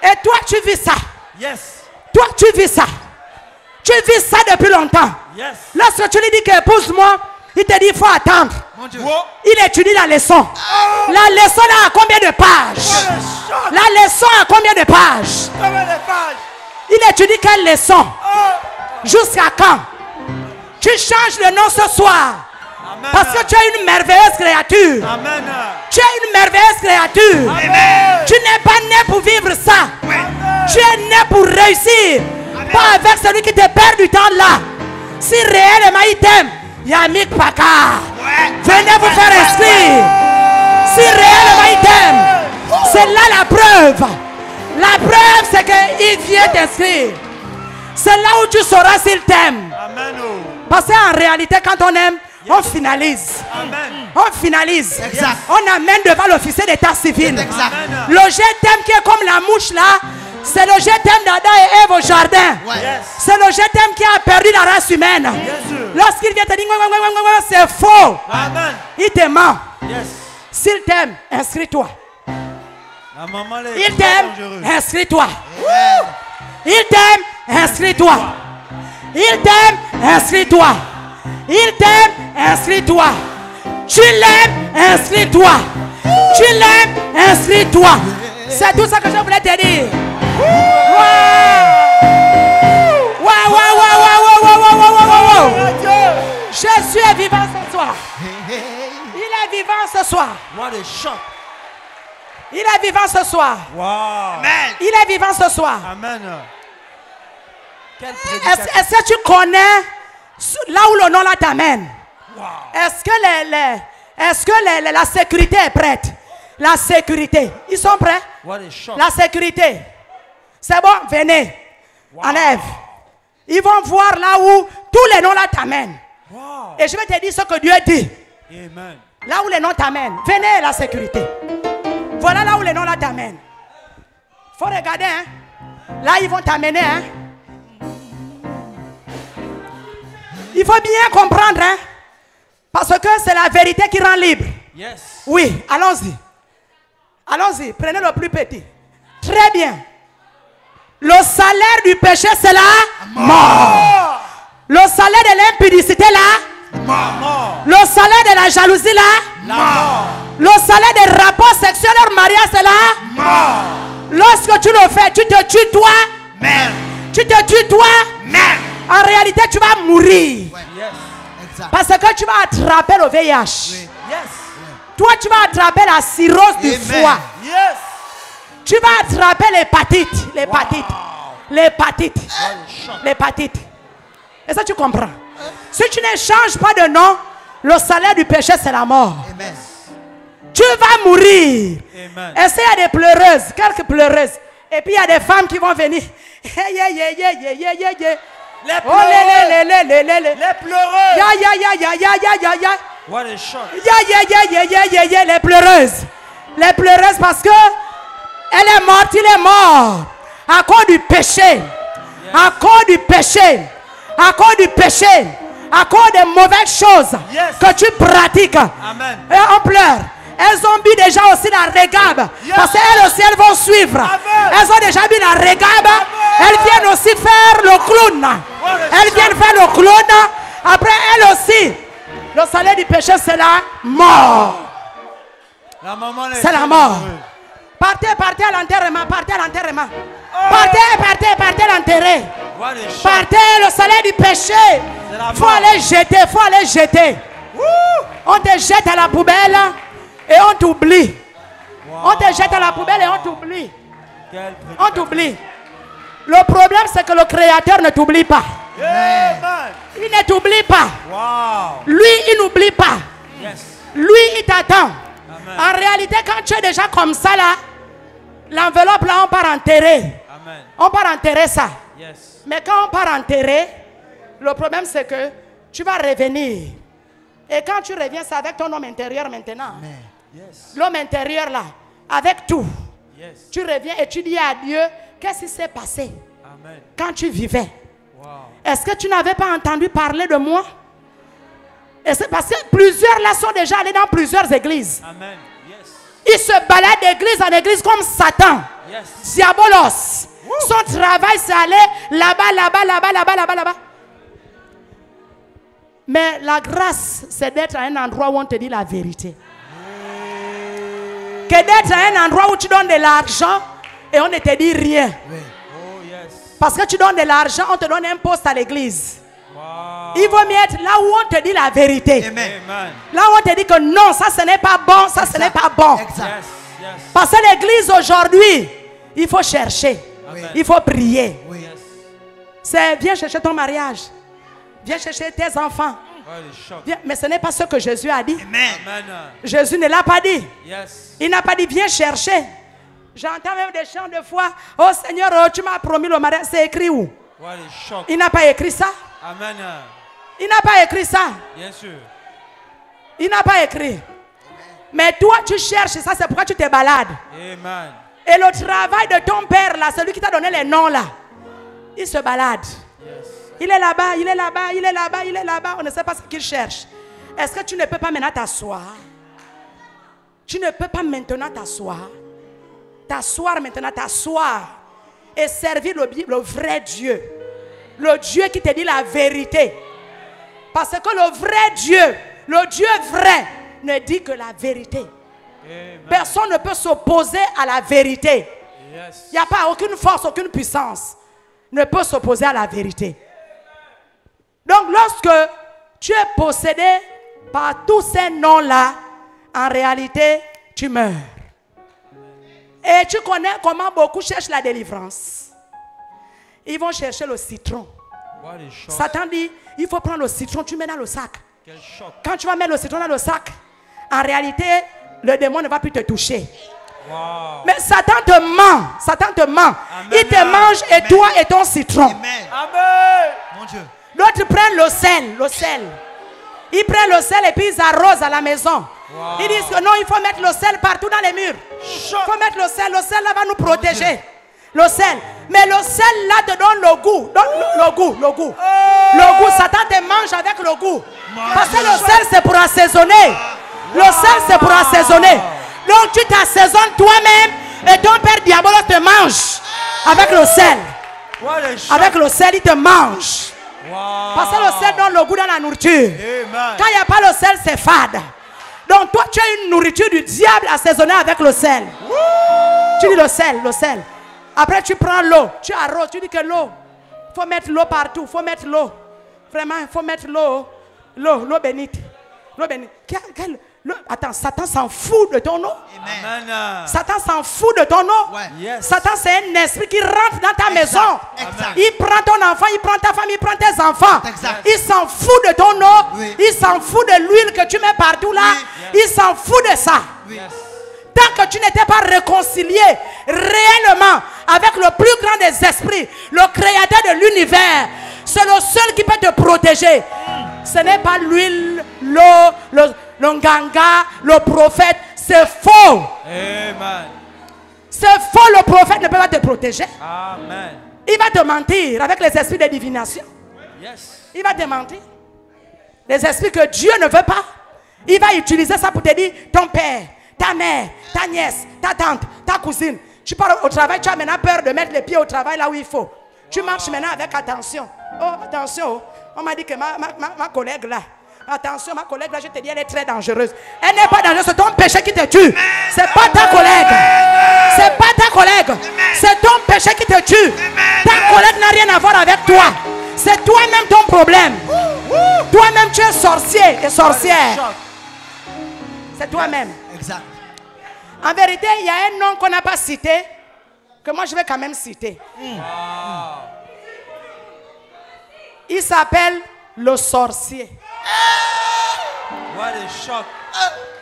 Et toi, tu vis ça. Yes. Toi, tu vis ça. Tu vis ça depuis longtemps. Yes. Lorsque tu lui dis que épouse-moi, il te dit il faut attendre. Mon Dieu. Il étudie la leçon. La leçon là a combien de pages? La leçon a combien de pages? Combien de pages? Il étudie quelle leçon? Jusqu'à quand? Tu changes le nom ce soir. Amen. Parce que tu es une merveilleuse créature. Amen. Tu es une merveilleuse créature. Amen. Tu n'es pas né pour vivre ça. Amen. Tu es né pour réussir. Amen. Pas avec celui qui te perd du temps là. Si réellement il t'aime, Yamik Paka, venez vous faire inscrire. Si réellement il t'aime, c'est là la preuve. La preuve c'est qu'il vient t'inscrire. C'est là où tu sauras s'il t'aime. Amen. Parce qu'en réalité quand on aime, on finalise. Amen. On finalise. Exact. On amène devant l'officier d'état civil. Exact. Le je t'aime qui est comme la mouche là, c'est le je t'aime d'Adam et Ève au jardin. Yes. C'est le je t'aime qui a perdu la race humaine. Lorsqu'il vient te dire c'est faux, Amen. il te ment. Yes. S'il t'aime, inscris-toi. La maman, elle est Il t'aime, dangereuse. inscris-toi. Il t'aime, inscris-toi. Il t'aime, inscris-toi. Il t'aime, inscris-toi. Tu l'aimes, inscris-toi. Tu l'aimes, inscris-toi. C'est tout ça que je voulais te dire. Jésus est vivant ce soir. Il est vivant ce soir. What a shock. Il est vivant ce soir. Wow. Amen. Il est vivant ce soir. Amen. Est-ce que tu connais là où le nom là t'amène? Wow. Est-ce que la sécurité est prête? La sécurité. Ils sont prêts? What a shock. La sécurité. C'est bon, venez. Wow. Enlève. Ils vont voir là où tous les noms là t'amènent. Wow. Et je vais te dire ce que Dieu dit. Amen. Là où les noms t'amènent. Venez la sécurité. Voilà là où les noms là t'amènent. Faut regarder, hein. Là ils vont t'amener, hein. Il faut bien comprendre, hein. Parce que c'est la vérité qui rend libre. Yes. Oui, allons-y. Allons-y, prenez le plus petit. Très bien. Le salaire du péché, c'est la mort. Le salaire de l'impudicité, là. Mort. Le salaire de la jalousie, là. Mort. Le salaire des rapports sexuels hors mariage, c'est là. Mort. Lorsque tu le fais, tu te tues toi-même. Tu te tues toi-même. En réalité, tu vas mourir. Yes. Exact. Parce que tu vas attraper le VIH. Yes. Toi, tu vas attraper la cirrhose du foie. Yes. Tu vas attraper l'hépatite. L'hépatite. L'hépatite. L'hépatite. Et ça, tu comprends. Si tu ne changes pas de nom, le salaire du péché, c'est la mort. Amen. Tu vas mourir. Amen. Et il y a des pleureuses, quelques pleureuses. Et puis il y a des femmes qui vont venir. Les Oh, les pleureuses. Ya. What a shock. Ya, les pleureuses. Les pleureuses parce que elle est morte, il est mort. À cause du péché. À cause du péché. À cause du péché. À cause des mauvaises choses que tu pratiques. Amen. Et on pleure. Elles ont bu déjà aussi la régabe. Parce qu'elles aussi, elles vont suivre. Amen. Elles ont déjà bu la régabe. Elles viennent aussi faire le clown. Elles viennent faire le clown. Après, elles aussi. Le salaire du péché, c'est la mort. La maman, C'est la mort. Partez à l'enterrement. Partez à l'enterrement. Partez à l'enterrer. What a shock. Partez, le salaire du péché. Faut aller jeter. On te jette à la poubelle et on t'oublie. On te jette à la poubelle et on t'oublie. On t'oublie. Le problème, c'est que le Créateur ne t'oublie pas. Amen. Il ne t'oublie pas. Wow. Lui, il n'oublie pas. Yes. Lui, il t'attend. Amen. En réalité, quand tu es déjà comme ça là, l'enveloppe là, on part enterrer. Amen. On part enterrer ça. Yes. Mais quand on part enterrer, le problème c'est que tu vas revenir. Et quand tu reviens, c'est avec ton homme intérieur maintenant. Yes. L'homme intérieur là, avec tout. Yes. Tu reviens et tu dis à Dieu, qu'est-ce qui s'est passé Amen. quand tu vivais? Wow. Est-ce que tu n'avais pas entendu parler de moi? Et c'est parce que plusieurs là sont déjà allés dans plusieurs églises. Amen. Yes. Ils se baladent d'église en église comme Satan. Yes. Diabolos. Son travail, c'est aller là-bas, là-bas, là-bas, là-bas, là-bas, là-bas. Mais la grâce, c'est d'être à un endroit où on te dit la vérité. Que d'être à un endroit où tu donnes de l'argent et on ne te dit rien. Parce que tu donnes de l'argent, on te donne un poste à l'église. Il vaut mieux être là où on te dit la vérité. Amen. Là où on te dit que non, ça ce n'est pas bon, ça ce n'est pas bon. Parce que l'église aujourd'hui, il faut chercher. Il faut prier. C'est viens chercher ton mariage. Viens chercher tes enfants. Viens, mais ce n'est pas ce que Jésus a dit. Jésus ne l'a pas dit. Il n'a pas dit viens chercher. J'entends même des chants de foi. Oh Seigneur, oh, tu m'as promis le mariage. C'est écrit où? Il n'a pas écrit ça. Amen. Il n'a pas écrit ça. Bien sûr. Il n'a pas écrit. Mais toi, tu cherches ça, c'est pourquoi tu te balades. Amen. Et le travail de ton père, là, celui qui t'a donné les noms, là, il se balade. Il est là-bas, il est là-bas, il est là-bas, il est là-bas. On ne sait pas ce qu'il cherche. Est-ce que tu ne peux pas maintenant t'asseoir? Tu ne peux pas maintenant t'asseoir. T'asseoir maintenant, t'asseoir. Et servir le vrai Dieu. Le Dieu qui te dit la vérité. Parce que le vrai Dieu, le Dieu vrai, ne dit que la vérité. Amen. Personne ne peut s'opposer à la vérité. Il n'y a pas aucune force, aucune puissance ne peut s'opposer à la vérité. Donc lorsque tu es possédé par tous ces noms-là, en réalité, tu meurs. Et tu connais comment beaucoup cherchent la délivrance. Ils vont chercher le citron. Satan dit, il faut prendre le citron, tu mets dans le sac. Quand tu vas mettre le citron dans le sac, en réalité, le démon ne va plus te toucher. Mais Satan te ment. Satan te ment. Amen. Il te mange et toi et ton citron. Amen. Amen. Mon Dieu. D'autres prennent le sel. Le sel. Ils prennent le sel et puis ils arrosent à la maison. Ils disent que non, il faut mettre le sel partout dans les murs. Il faut mettre le sel là va nous protéger. Le sel. Mais le sel là te donne le goût. Le goût. Le goût. Satan te mange avec le goût. Parce que le sel c'est pour assaisonner. Le sel c'est pour assaisonner. Donc tu t'assaisonnes toi-même et ton père diabolos te mange avec le sel. Avec le sel il te mange. Parce que le sel donne le goût dans la nourriture. Quand il n'y a pas le sel c'est fade. Donc toi tu as une nourriture du diable assaisonnée avec le sel. Tu dis le sel. Après tu prends l'eau, tu arroses, tu dis que l'eau, il faut mettre l'eau partout, il faut mettre l'eau. Vraiment, il faut mettre l'eau bénite. L'eau bénite. Attends, Satan s'en fout de ton eau. Amen. Satan s'en fout de ton eau. Satan c'est un esprit qui rentre dans ta maison. Il prend ton enfant, il prend ta femme, il prend tes enfants. Il s'en fout de ton eau. Il s'en fout de l'huile que tu mets partout là. Il s'en fout de ça. Tant que tu n'étais pas réconcilié réellement avec le plus grand des esprits, le créateur de l'univers, c'est le seul qui peut te protéger. Ce n'est pas l'huile, l'eau, le nganga, le prophète, c'est faux. Amen. C'est faux, le prophète ne peut pas te protéger. Amen. Il va te mentir avec les esprits de divination. Il va te mentir. Les esprits que Dieu ne veut pas. Il va utiliser ça pour te dire ton père, ta mère, ta nièce, ta tante, ta cousine. Tu pars au travail, tu as maintenant peur de mettre les pieds au travail là où il faut. Tu marches maintenant avec attention. Oh, attention. On m'a dit que ma collègue là, attention, ma collègue là, je te dis, elle est très dangereuse. Elle n'est pas dangereuse, c'est ton péché qui te tue. C'est pas ta collègue. C'est pas ta collègue. C'est ton péché qui te tue. Ta collègue n'a rien à voir avec toi. C'est toi-même ton problème. Toi-même, tu es sorcier et sorcière. C'est toi-même. Exact. En vérité, il y a un nom qu'on n'a pas cité, que moi je vais quand même citer. Il s'appelle le sorcier.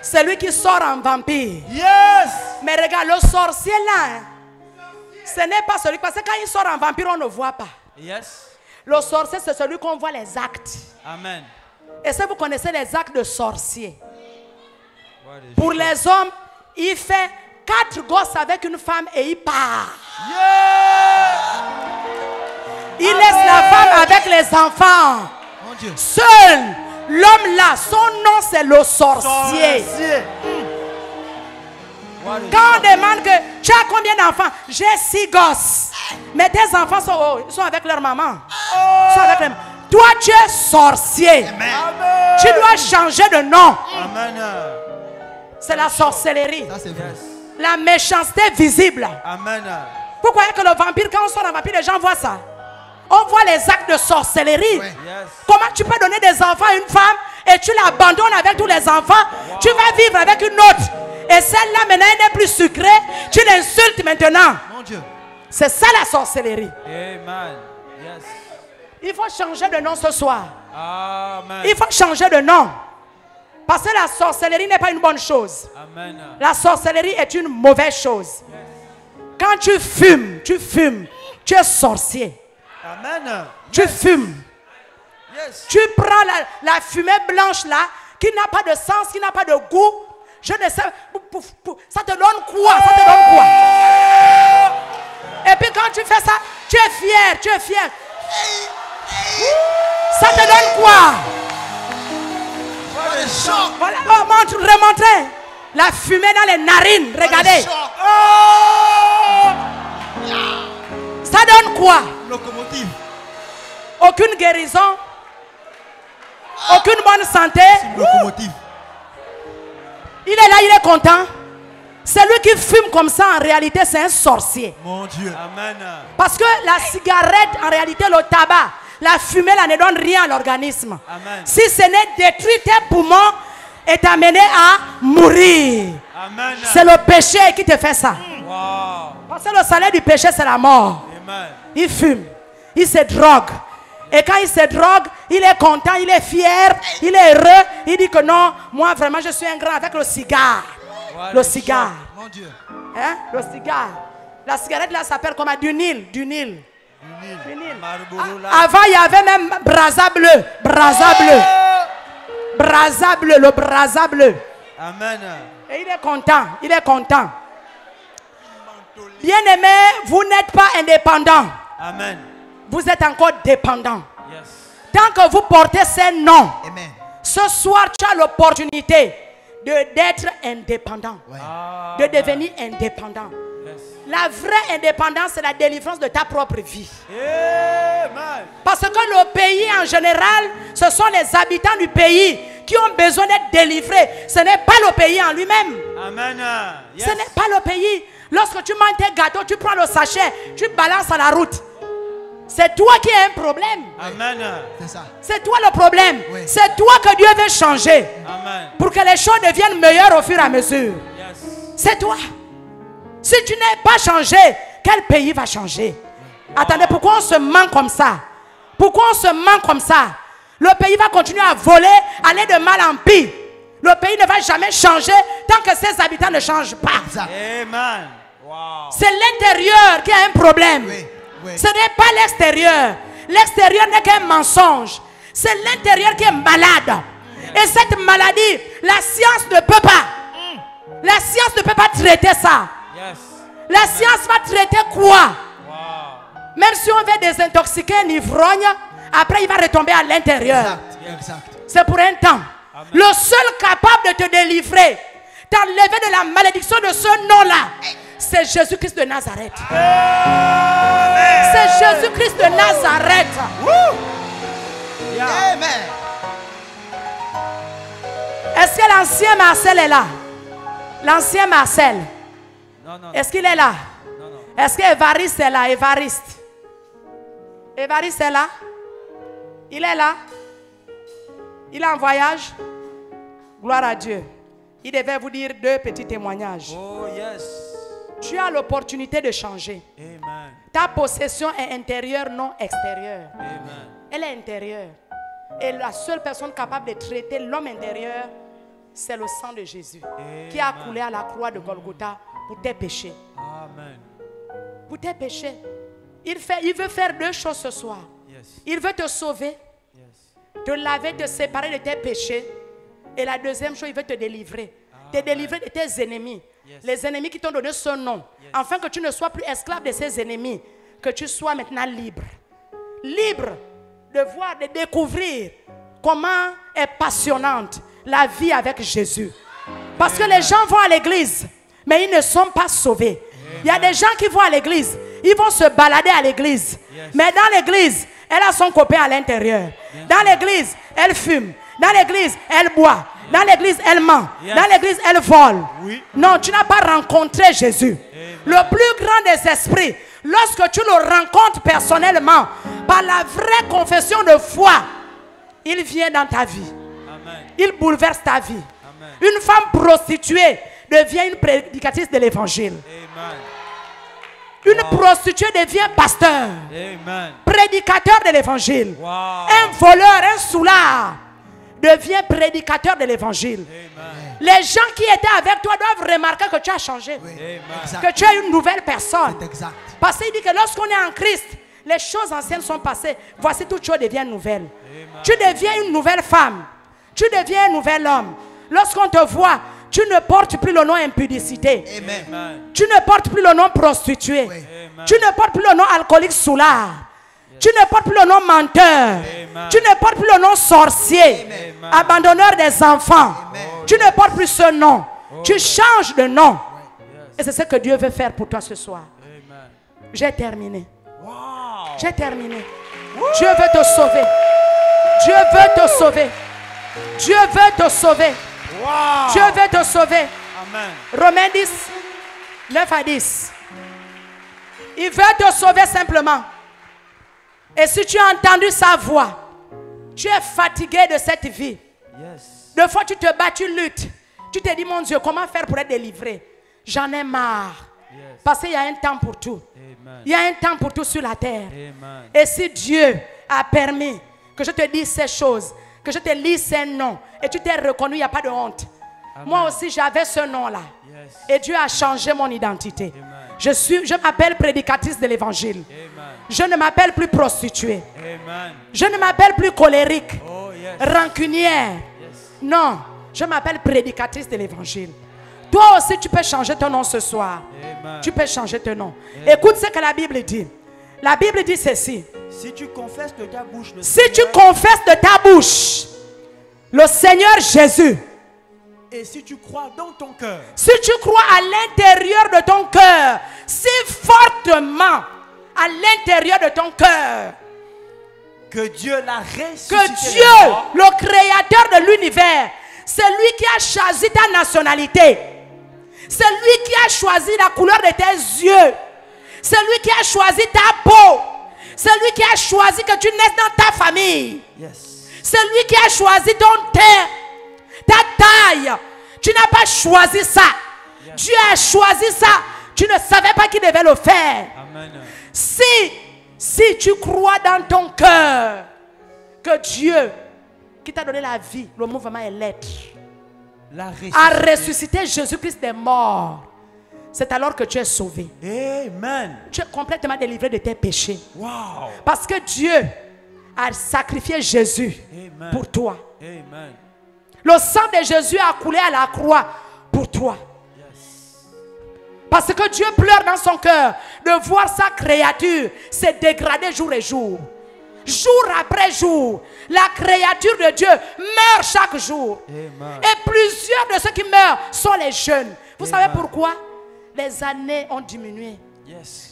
C'est lui qui sort en vampire. Mais regarde, le sorcier là, ce n'est pas celui, parce que quand il sort en vampire, on ne voit pas. Le sorcier, c'est celui qu'on voit les actes. Amen. Et si vous connaissez les actes de sorcier, pour les hommes, il fait 4 gosses avec une femme et il part. Il laisse la femme avec les enfants. Seul, l'homme là, son nom c'est le sorcier. Quand on demande que tu as combien d'enfants, j'ai 6 gosses. Mais tes enfants ils sont avec leur maman. Ils sont avec leur... Toi, tu es sorcier. Amen. Tu dois changer de nom. Amen. C'est la sorcellerie. Ça, c'est vrai. La méchanceté visible. Amen. Pourquoi est-ce que le vampire, quand on sort un vampire, les gens voient ça? On voit les actes de sorcellerie. Ouais. Yes. Comment tu peux donner des enfants à une femme et tu l'abandonnes avec tous les enfants? Wow. Tu vas vivre avec une autre. Et celle-là, maintenant, elle n'est plus sucrée. Tu l'insultes maintenant. Mon Dieu. C'est ça la sorcellerie. Amen. Yes. Il faut changer de nom ce soir. Amen. Il faut changer de nom. Parce que la sorcellerie n'est pas une bonne chose. Amen. La sorcellerie est une mauvaise chose. Yes. Quand tu fumes, tu es sorcier. Amen. Tu fumes. Yes. Tu prends la fumée blanche là, qui n'a pas de sens, qui n'a pas de goût. Je ne sais, ça te donne quoi? Ça te donne quoi? Et puis quand tu fais ça, tu es fier, tu es fier. Ça te donne quoi? Voilà, oh, remontrez. La fumée dans les narines, regardez. Ça donne quoi? Locomotive. Aucune guérison. Aucune bonne santé. Locomotive. Il est là, il est content. Celui qui fume comme ça, en réalité, c'est un sorcier. Mon Dieu. Amen. Parce que la cigarette, en réalité, le tabac, la fumée, là, ne donne rien à l'organisme. Si ce n'est détruire tes poumons et t'amener à mourir. C'est le péché qui te fait ça. Wow. Parce que le salaire du péché, c'est la mort. Amen. Il fume, il se drogue. Et quand il se drogue, il est content, il est fier, il est heureux. Il dit que non, moi vraiment je suis un grand avec le cigare. Voilà, le cigare. Mon Dieu. Hein? Le cigare. La cigarette là s'appelle comment? Du Nil. Du Nil. Avant il y avait même brasa bleu. Brasa bleu. Brasa bleu, le brasa bleu. Amen. Et il est content, il est content. Bien-aimé, vous n'êtes pas indépendant. Amen. Vous êtes encore dépendant. Yes. Tant que vous portez ces noms, Amen. Ce soir tu as l'opportunité d'être indépendant, de devenir indépendant. Yes. La vraie indépendance, c'est la délivrance de ta propre vie. Amen. Parce que le pays en général, ce sont les habitants du pays qui ont besoin d'être délivrés. Ce n'est pas le pays en lui-même. Amen. Yes. Ce n'est pas le pays. Lorsque tu manges tes gâteaux, tu prends le sachet, tu balances à la route. C'est toi qui as un problème. Amen. C'est ça. C'est toi le problème. Oui. C'est toi que Dieu veut changer. Amen. Pour que les choses deviennent meilleures au fur et à mesure. Yes. C'est toi. Si tu n'es pas changé, quel pays va changer? Attendez, pourquoi on se ment comme ça? Pourquoi on se ment comme ça? Le pays va continuer à voler, aller de mal en pire. Le pays ne va jamais changer tant que ses habitants ne changent pas. Amen. Wow. C'est l'intérieur qui a un problème. Oui. Oui. Ce n'est pas l'extérieur. L'extérieur n'est qu'un mensonge. C'est l'intérieur qui est malade. Et cette maladie, la science ne peut pas. La science ne peut pas traiter ça. Yes. La science va traiter quoi? Wow. Même si on veut désintoxiquer un ivrogne, après il va retomber à l'intérieur. C'est pour un temps. Amen. Le seul capable de te délivrer, t'enlever de la malédiction de ce nom-là, c'est Jésus-Christ de Nazareth. C'est Jésus-Christ de Nazareth. Yeah. Amen. Est-ce que l'ancien Marcel est là? L'ancien Marcel. Non. Est-ce qu'il est là? Non. Est-ce qu'Évariste est là? Évariste est là? Il est là? Il est en voyage? Gloire à Dieu. Il devait vous dire 2 petits témoignages. Oh yes. Tu as l'opportunité de changer. Amen. Ta possession est intérieure, non extérieure. Amen. Elle est intérieure. Et la seule personne capable de traiter l'homme intérieur, c'est le sang de Jésus. Amen. Qui a coulé à la croix de Golgotha pour tes péchés. Amen. Pour tes péchés. Il veut faire 2 choses ce soir. Yes. Il veut te sauver, te laver, te séparer de tes péchés. Et la deuxième chose, il veut te délivrer. Te délivrer de tes ennemis. Yes. Les ennemis qui t'ont donné ce nom. Yes. Afin que tu ne sois plus esclave de ces ennemis. Que tu sois maintenant libre. Libre de voir, de découvrir comment est passionnante la vie avec Jésus. Parce que les gens vont à l'église, mais ils ne sont pas sauvés. Il y a des gens qui vont à l'église, Ils vont se balader à l'église. Mais dans l'église, elle a son copain à l'intérieur. Dans l'église, elle fume. Dans l'église, elle boit. Dans l'église, elle ment. Dans l'église, elle vole. Non, tu n'as pas rencontré Jésus. Le plus grand des esprits, lorsque tu le rencontres personnellement, par la vraie confession de foi, il vient dans ta vie. Il bouleverse ta vie. Une femme prostituée devient une prédicatrice de l'évangile. Une prostituée devient pasteur. Prédicateur de l'évangile. Un voleur, un soulard devient prédicateur de l'évangile. Les gens qui étaient avec toi doivent remarquer que tu as changé. Que tu es une nouvelle personne. Parce qu'il dit que lorsqu'on est en Christ, les choses anciennes sont passées. Voici, toutes choses deviennent nouvelles. Tu deviens une nouvelle femme. Tu deviens un nouvel homme. Lorsqu'on te voit, tu ne portes plus le nom impudicité. Tu ne portes plus le nom prostituée. Tu ne portes plus le nom alcoolique soulard. Tu ne portes plus le nom menteur. Tu ne portes plus le nom sorcier. Abandonneur des enfants. Tu ne portes plus ce nom. Tu changes de nom. Et c'est ce que Dieu veut faire pour toi ce soir. J'ai terminé. J'ai terminé. Dieu veut te sauver. Dieu veut te sauver. Dieu veut te sauver. Dieu veut te sauver. Romains 10, 9 à 10. Il veut te sauver simplement. Et si tu as entendu sa voix, tu es fatigué de cette vie. Deux fois tu te bats, tu luttes. Tu te dis, mon Dieu, comment faire pour être délivré? J'en ai marre. Parce qu'il y a un temps pour tout. Il y a un temps pour tout sur la terre. Et si Dieu a permis que je te dise ces choses, que je te lise ces noms, et tu t'es reconnu, il n'y a pas de honte. Moi aussi, j'avais ce nom-là. Et Dieu a changé mon identité. Je m'appelle prédicatrice de l'évangile. Je ne m'appelle plus prostituée. Je ne m'appelle plus colérique, rancunière. Non, je m'appelle prédicatrice de l'évangile. Toi aussi, tu peux changer ton nom ce soir. Tu peux changer ton nom. Écoute ce que la Bible dit. La Bible dit ceci. Si tu confesses de ta bouche le Si tu confesses de ta bouche le Seigneur Jésus, et si tu crois dans ton cœur, si tu crois à l'intérieur de ton cœur, si fortement à l'intérieur de ton cœur, que Dieu l'a ressuscité, que Dieu, le créateur de l'univers, c'est lui qui a choisi ta nationalité, c'est lui qui a choisi la couleur de tes yeux, c'est lui qui a choisi ta peau, c'est lui qui a choisi que tu naisses dans ta famille, c'est lui qui a choisi ton teint, ta taille. Tu n'as pas choisi ça. Dieu a choisi ça. Tu ne savais pas qu'il devait le faire. Si tu crois dans ton cœur que Dieu qui t'a donné la vie, le mouvement est l'être, a ressuscité Jésus-Christ des morts, c'est alors que tu es sauvé. Amen. Tu es complètement délivré de tes péchés. Parce que Dieu a sacrifié Jésus pour toi. Le sang de Jésus a coulé à la croix pour toi. Parce que Dieu pleure dans son cœur de voir sa créature se dégrader jour et jour. Jour après jour, la créature de Dieu meurt chaque jour. Et plusieurs de ceux qui meurent sont les jeunes. Vous savez pourquoi? Les années ont diminué.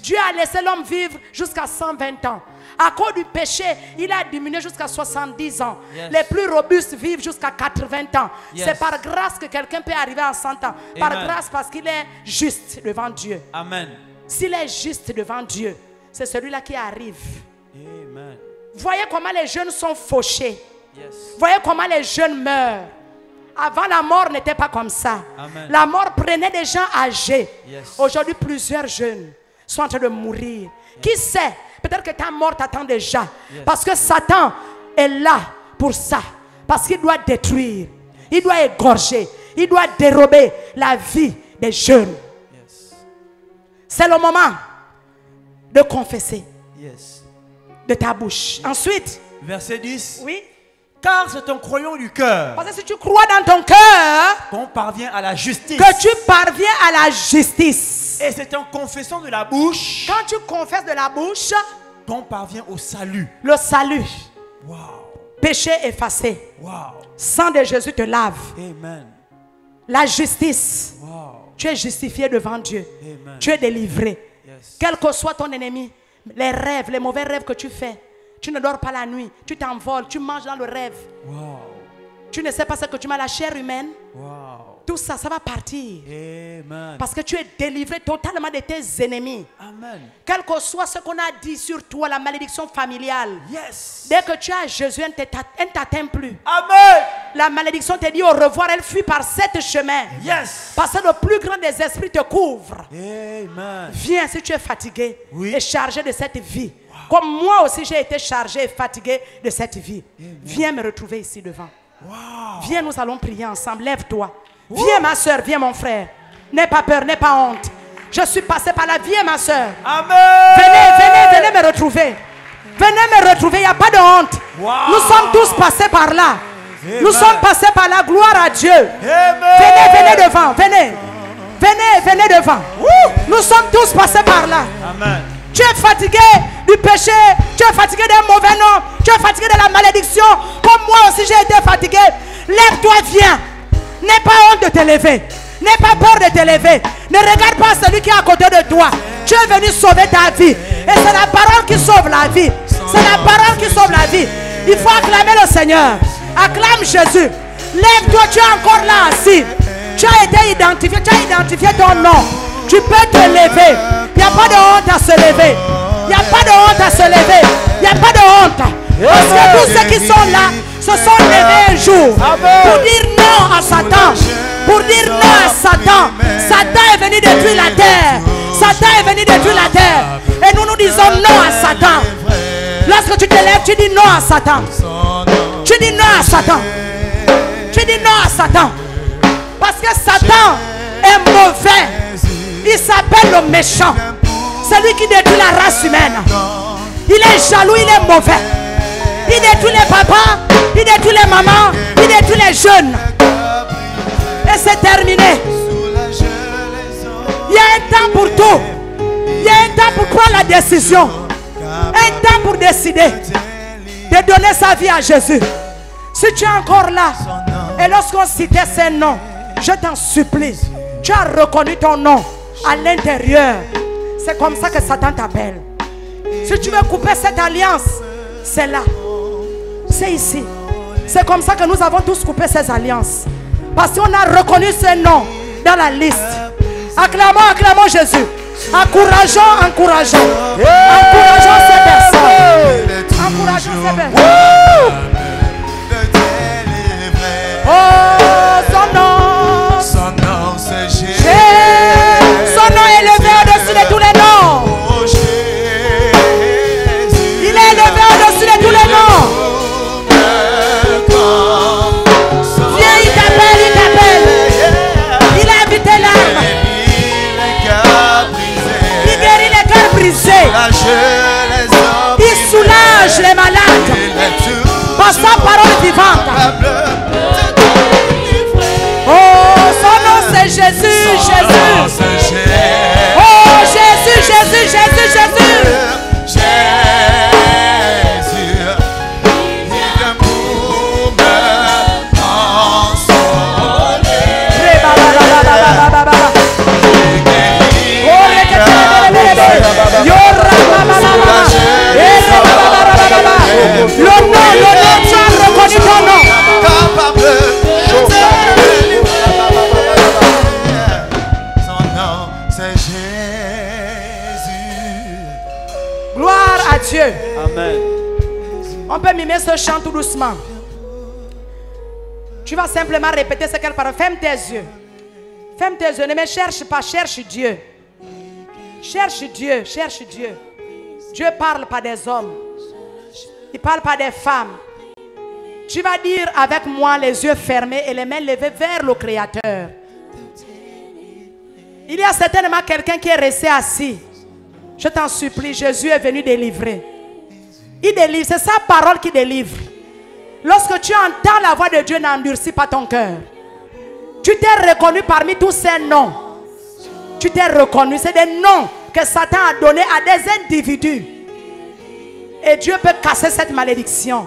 Dieu a laissé l'homme vivre jusqu'à 120 ans. À cause du péché, il a diminué jusqu'à 70 ans. Les plus robustes vivent jusqu'à 80 ans. C'est par grâce que quelqu'un peut arriver à 100 ans. Par grâce, parce qu'il est juste devant Dieu. S'il est juste devant Dieu, c'est celui-là qui arrive. Voyez comment les jeunes sont fauchés. Voyez comment les jeunes meurent. Avant, la mort n'était pas comme ça. La mort prenait des gens âgés. Aujourd'hui, plusieurs jeunes sont en train de mourir. Qui sait? Peut-être que ta mort t'attend déjà. Parce que Satan est là pour ça. Parce qu'il doit détruire. Il doit égorger. Il doit dérober la vie des jeunes. C'est le moment de confesser de ta bouche. Ensuite, verset 10. Oui. Car c'est en croyant du cœur, parce que si tu crois dans ton cœur, qu'on parvient à la justice. Que tu parviens à la justice. Et c'est en confessant de la bouche, quand tu confesses de la bouche, qu'on parvient au salut. Le salut. Péché effacé. Sang de Jésus te lave. La justice. Tu es justifié devant Dieu. Tu es délivré. Quel que soit ton ennemi, les rêves, les mauvais rêves que tu fais, tu ne dors pas la nuit, tu t'envoles, tu manges dans le rêve. Tu ne sais pas ce que tu m'as, la chair humaine. Tout ça, ça va partir. Amen. Parce que tu es délivré totalement de tes ennemis. Amen. Quel que soit ce qu'on a dit sur toi, la malédiction familiale. Yes. Dès que tu as Jésus, elle ne t'atteint plus. Amen. La malédiction te dit au revoir, elle fuit par 7 chemins. Yes. Parce que le plus grand des esprits te couvre. Amen. Viens si tu es fatigué et chargé de cette vie. Comme moi aussi j'ai été chargé et fatigué de cette vie. Viens me retrouver ici devant. Viens, nous allons prier ensemble. Lève-toi. Viens ma soeur, viens mon frère. N'aie pas peur, n'aie pas honte. Je suis passé par là. Viens ma soeur. Amen. Venez me retrouver. Venez me retrouver, il n'y a pas de honte. Nous sommes tous passés par là. Nous sommes passés par là. Gloire à Dieu. Venez devant. Venez devant. Nous sommes tous passés par là. Amen. Tu es fatigué du péché, tu es fatigué d'un mauvais nom, tu es fatigué de la malédiction, comme moi aussi j'ai été fatigué. Lève-toi, viens. N'aie pas honte de te lever. N'aie pas peur de te lever. Ne regarde pas celui qui est à côté de toi. Tu es venu sauver ta vie. Et c'est la parole qui sauve la vie. C'est la parole qui sauve la vie. Il faut acclamer le Seigneur. Acclame Jésus. Lève-toi, tu es encore là assis. Tu as été identifié, tu as identifié ton nom. Tu peux te lever. Il n'y a pas de honte à se lever. Il n'y a pas de honte à se lever. Il n'y a pas de honte. Parce que tous ceux qui sont là se sont levés un jour pour dire non à Satan. Pour dire non à Satan. Satan est venu détruire la terre. Satan est venu détruire la terre. Et nous disons non à Satan. Lorsque tu te lèves, tu dis non à Satan. Tu dis non à Satan. Tu dis non à Satan. Parce que Satan est mauvais. Il s'appelle le méchant. C'est lui qui détruit la race humaine. Il est jaloux, il est mauvais. Il détruit les papas, il détruit les mamans, il détruit les jeunes. Et c'est terminé. Il y a un temps pour tout. Il y a un temps pour prendre la décision. Un temps pour décider de donner sa vie à Jésus. Si tu es encore là, et lorsqu'on citait ces noms, je t'en supplie, tu as reconnu ton nom à l'intérieur. C'est comme ça que Satan t'appelle. Si tu veux couper cette alliance, c'est là. C'est ici. C'est comme ça que nous avons tous coupé ces alliances. Parce qu'on a reconnu ce nom dans la liste. Acclamons Jésus. Encourageons ces personnes. Encourageons ces personnes. Oh, son nom c'est Jésus. Son nom est élevé au-dessus de tous les noms. Il est élevé au-dessus de tous les noms. Viens, il t'appelle. Il a invité l'âme. Il guérit les cœurs brisés. Il soulage les malades par sa parole vivante. Oh, son nom c'est Jésus. Oh, Jésus. Le nom, tu as reconnu ton nom. Son nom, c'est Jésus. Gloire à Dieu. Amen. On peut mimer ce chant tout doucement. Tu vas simplement répéter ce qu'elle parle. Ferme tes yeux. Ferme tes yeux. Ne me cherche pas, cherche Dieu. Cherche Dieu. Dieu parle pas des hommes. Il parle pas des femmes. Tu vas dire avec moi les yeux fermés et les mains levées vers le Créateur. Il y a certainement quelqu'un qui est resté assis. Je t'en supplie, Jésus est venu délivrer. Il délivre, c'est sa parole qui délivre. Lorsque tu entends la voix de Dieu, n'endurcis pas ton cœur. Tu t'es reconnu parmi tous ces noms. Tu t'es reconnu, c'est des noms que Satan a donnés à des individus. Et Dieu peut casser cette malédiction.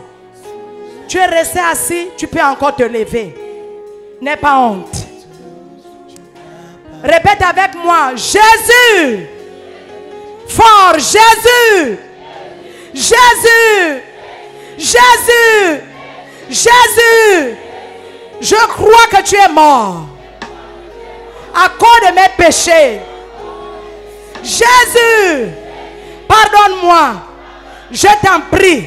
Tu es resté assis, tu peux encore te lever. N'aie pas honte. Répète avec moi, Jésus, Fort, Jésus. Jésus. Jésus. Jésus. Je crois que tu es mort à cause de mes péchés. Jésus, pardonne-moi. Je t'en prie.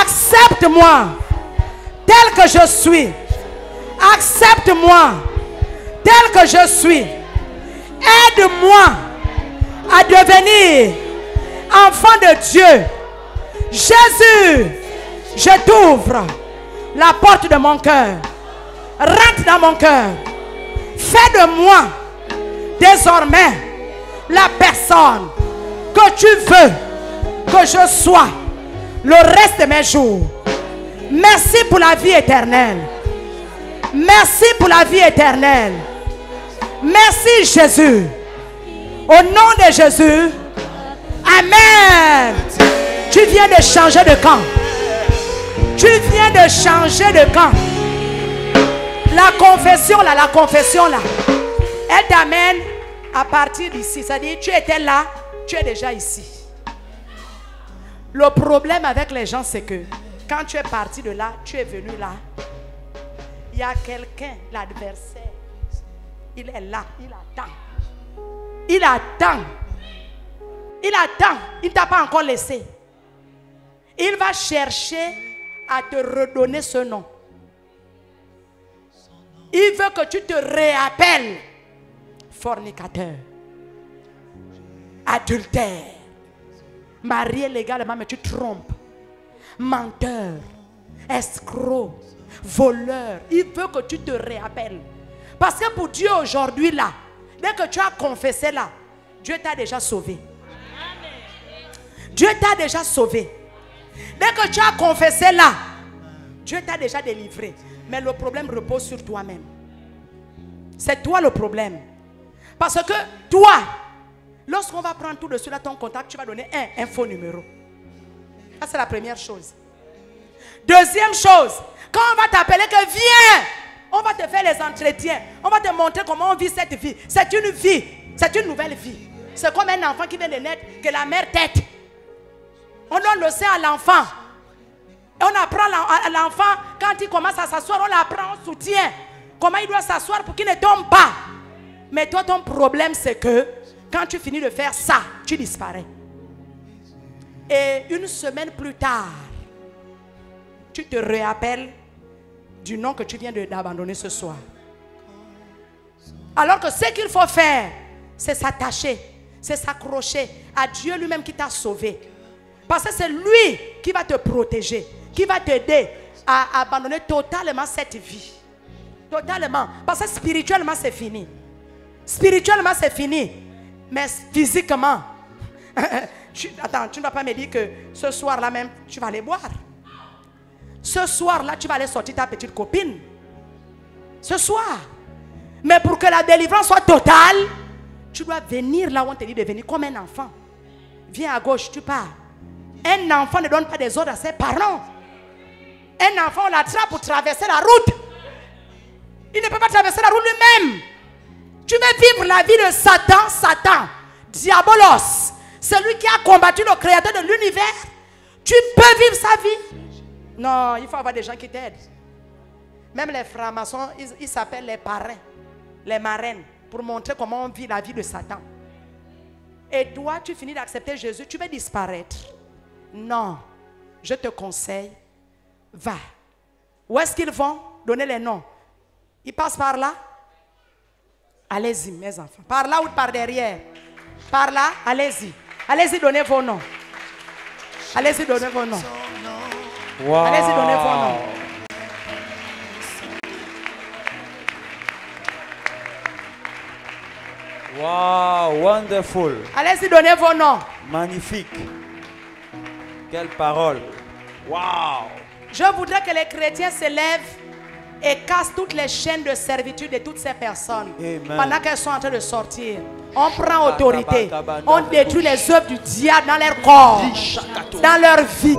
Accepte-moi tel que je suis. Accepte-moi tel que je suis. Aide-moi à devenir enfant de Dieu. Jésus, je t'ouvre la porte de mon cœur. Rentre dans mon cœur. Fais de moi désormais la personne que tu veux que je sois le reste de mes jours. Merci pour la vie éternelle. Merci pour la vie éternelle. Merci Jésus. Au nom de Jésus. Amen. Tu viens de changer de camp. Tu viens de changer de camp. La confession là, elle t'amène à partir d'ici. C'est-à-dire, tu étais là, tu es déjà ici. Le problème avec les gens, c'est que quand tu es parti de là, tu es venu là. Il y a quelqu'un, l'adversaire. Il est là, il attend. Il attend. Il attend. Il ne t'a pas encore laissé. Il va chercher à te redonner ce nom. Il veut que tu te réappelles fornicateur, adultère, marié légalement mais tu trompes, menteur, escroc, voleur. Il veut que tu te réappelles. Parce que pour Dieu aujourd'hui là, dès que tu as confessé là, Dieu t'a déjà sauvé. Dieu t'a déjà sauvé. Dès que tu as confessé là, Dieu t'a déjà délivré. Mais le problème repose sur toi-même. C'est toi le problème. Parce que toi, lorsqu'on va prendre tout de suite là ton contact, tu vas donner un faux numéro. Ça c'est la première chose. Deuxième chose, quand on va t'appeler que viens, on va te faire les entretiens. On va te montrer comment on vit cette vie. C'est une vie, c'est une nouvelle vie. C'est comme un enfant qui vient de naître, que la mère tète. On donne le sein à l'enfant. Et on apprend à l'enfant, quand il commence à s'asseoir, on l'apprend, on soutient. Comment il doit s'asseoir pour qu'il ne tombe pas. Mais toi, ton problème, c'est que quand tu finis de faire ça, tu disparais. Et une semaine plus tard, tu te réappelles du nom que tu viens d'abandonner ce soir. Alors que ce qu'il faut faire, c'est s'attacher, c'est s'accrocher à Dieu lui-même qui t'a sauvé. Parce que c'est lui qui va te protéger, qui va t'aider à abandonner totalement cette vie. Totalement. Parce que spirituellement, c'est fini. Spirituellement, c'est fini. Mais physiquement, attends, tu ne vas pas me dire que ce soir-là même, tu vas aller boire. Ce soir-là, tu vas aller sortir ta petite copine. Ce soir. Mais pour que la délivrance soit totale, tu dois venir là où on te dit de venir comme un enfant. Viens à gauche, tu pars. Un enfant ne donne pas des ordres à ses parents. Un enfant, on l'attrape pour traverser la route. Il ne peut pas traverser la route lui-même. Tu veux vivre la vie de Satan, Satan, Diabolos, celui qui a combattu le créateur de l'univers. Tu peux vivre sa vie. Non, il faut avoir des gens qui t'aident. Même les francs-maçons, ils s'appellent les parrains, les marraines, pour montrer comment on vit la vie de Satan. Et toi, tu finis d'accepter Jésus, tu vas disparaître. Non, je te conseille, va. Où est-ce qu'ils vont? Donner les noms. Ils passent par là. Allez-y, mes enfants. Par là ou par derrière? Par là, allez-y. Allez-y, donnez vos noms. Allez-y, donnez vos noms. Wow. Allez-y, donnez vos noms. Wow, wonderful. Allez-y, donnez vos noms. Magnifique. Quelle parole. Wow. Je voudrais que les chrétiens se lèvent et cassent toutes les chaînes de servitude de toutes ces personnes. Amen. Pendant qu'elles sont en train de sortir. On prend autorité. On détruit les œuvres du diable dans leur corps, dans leur vie.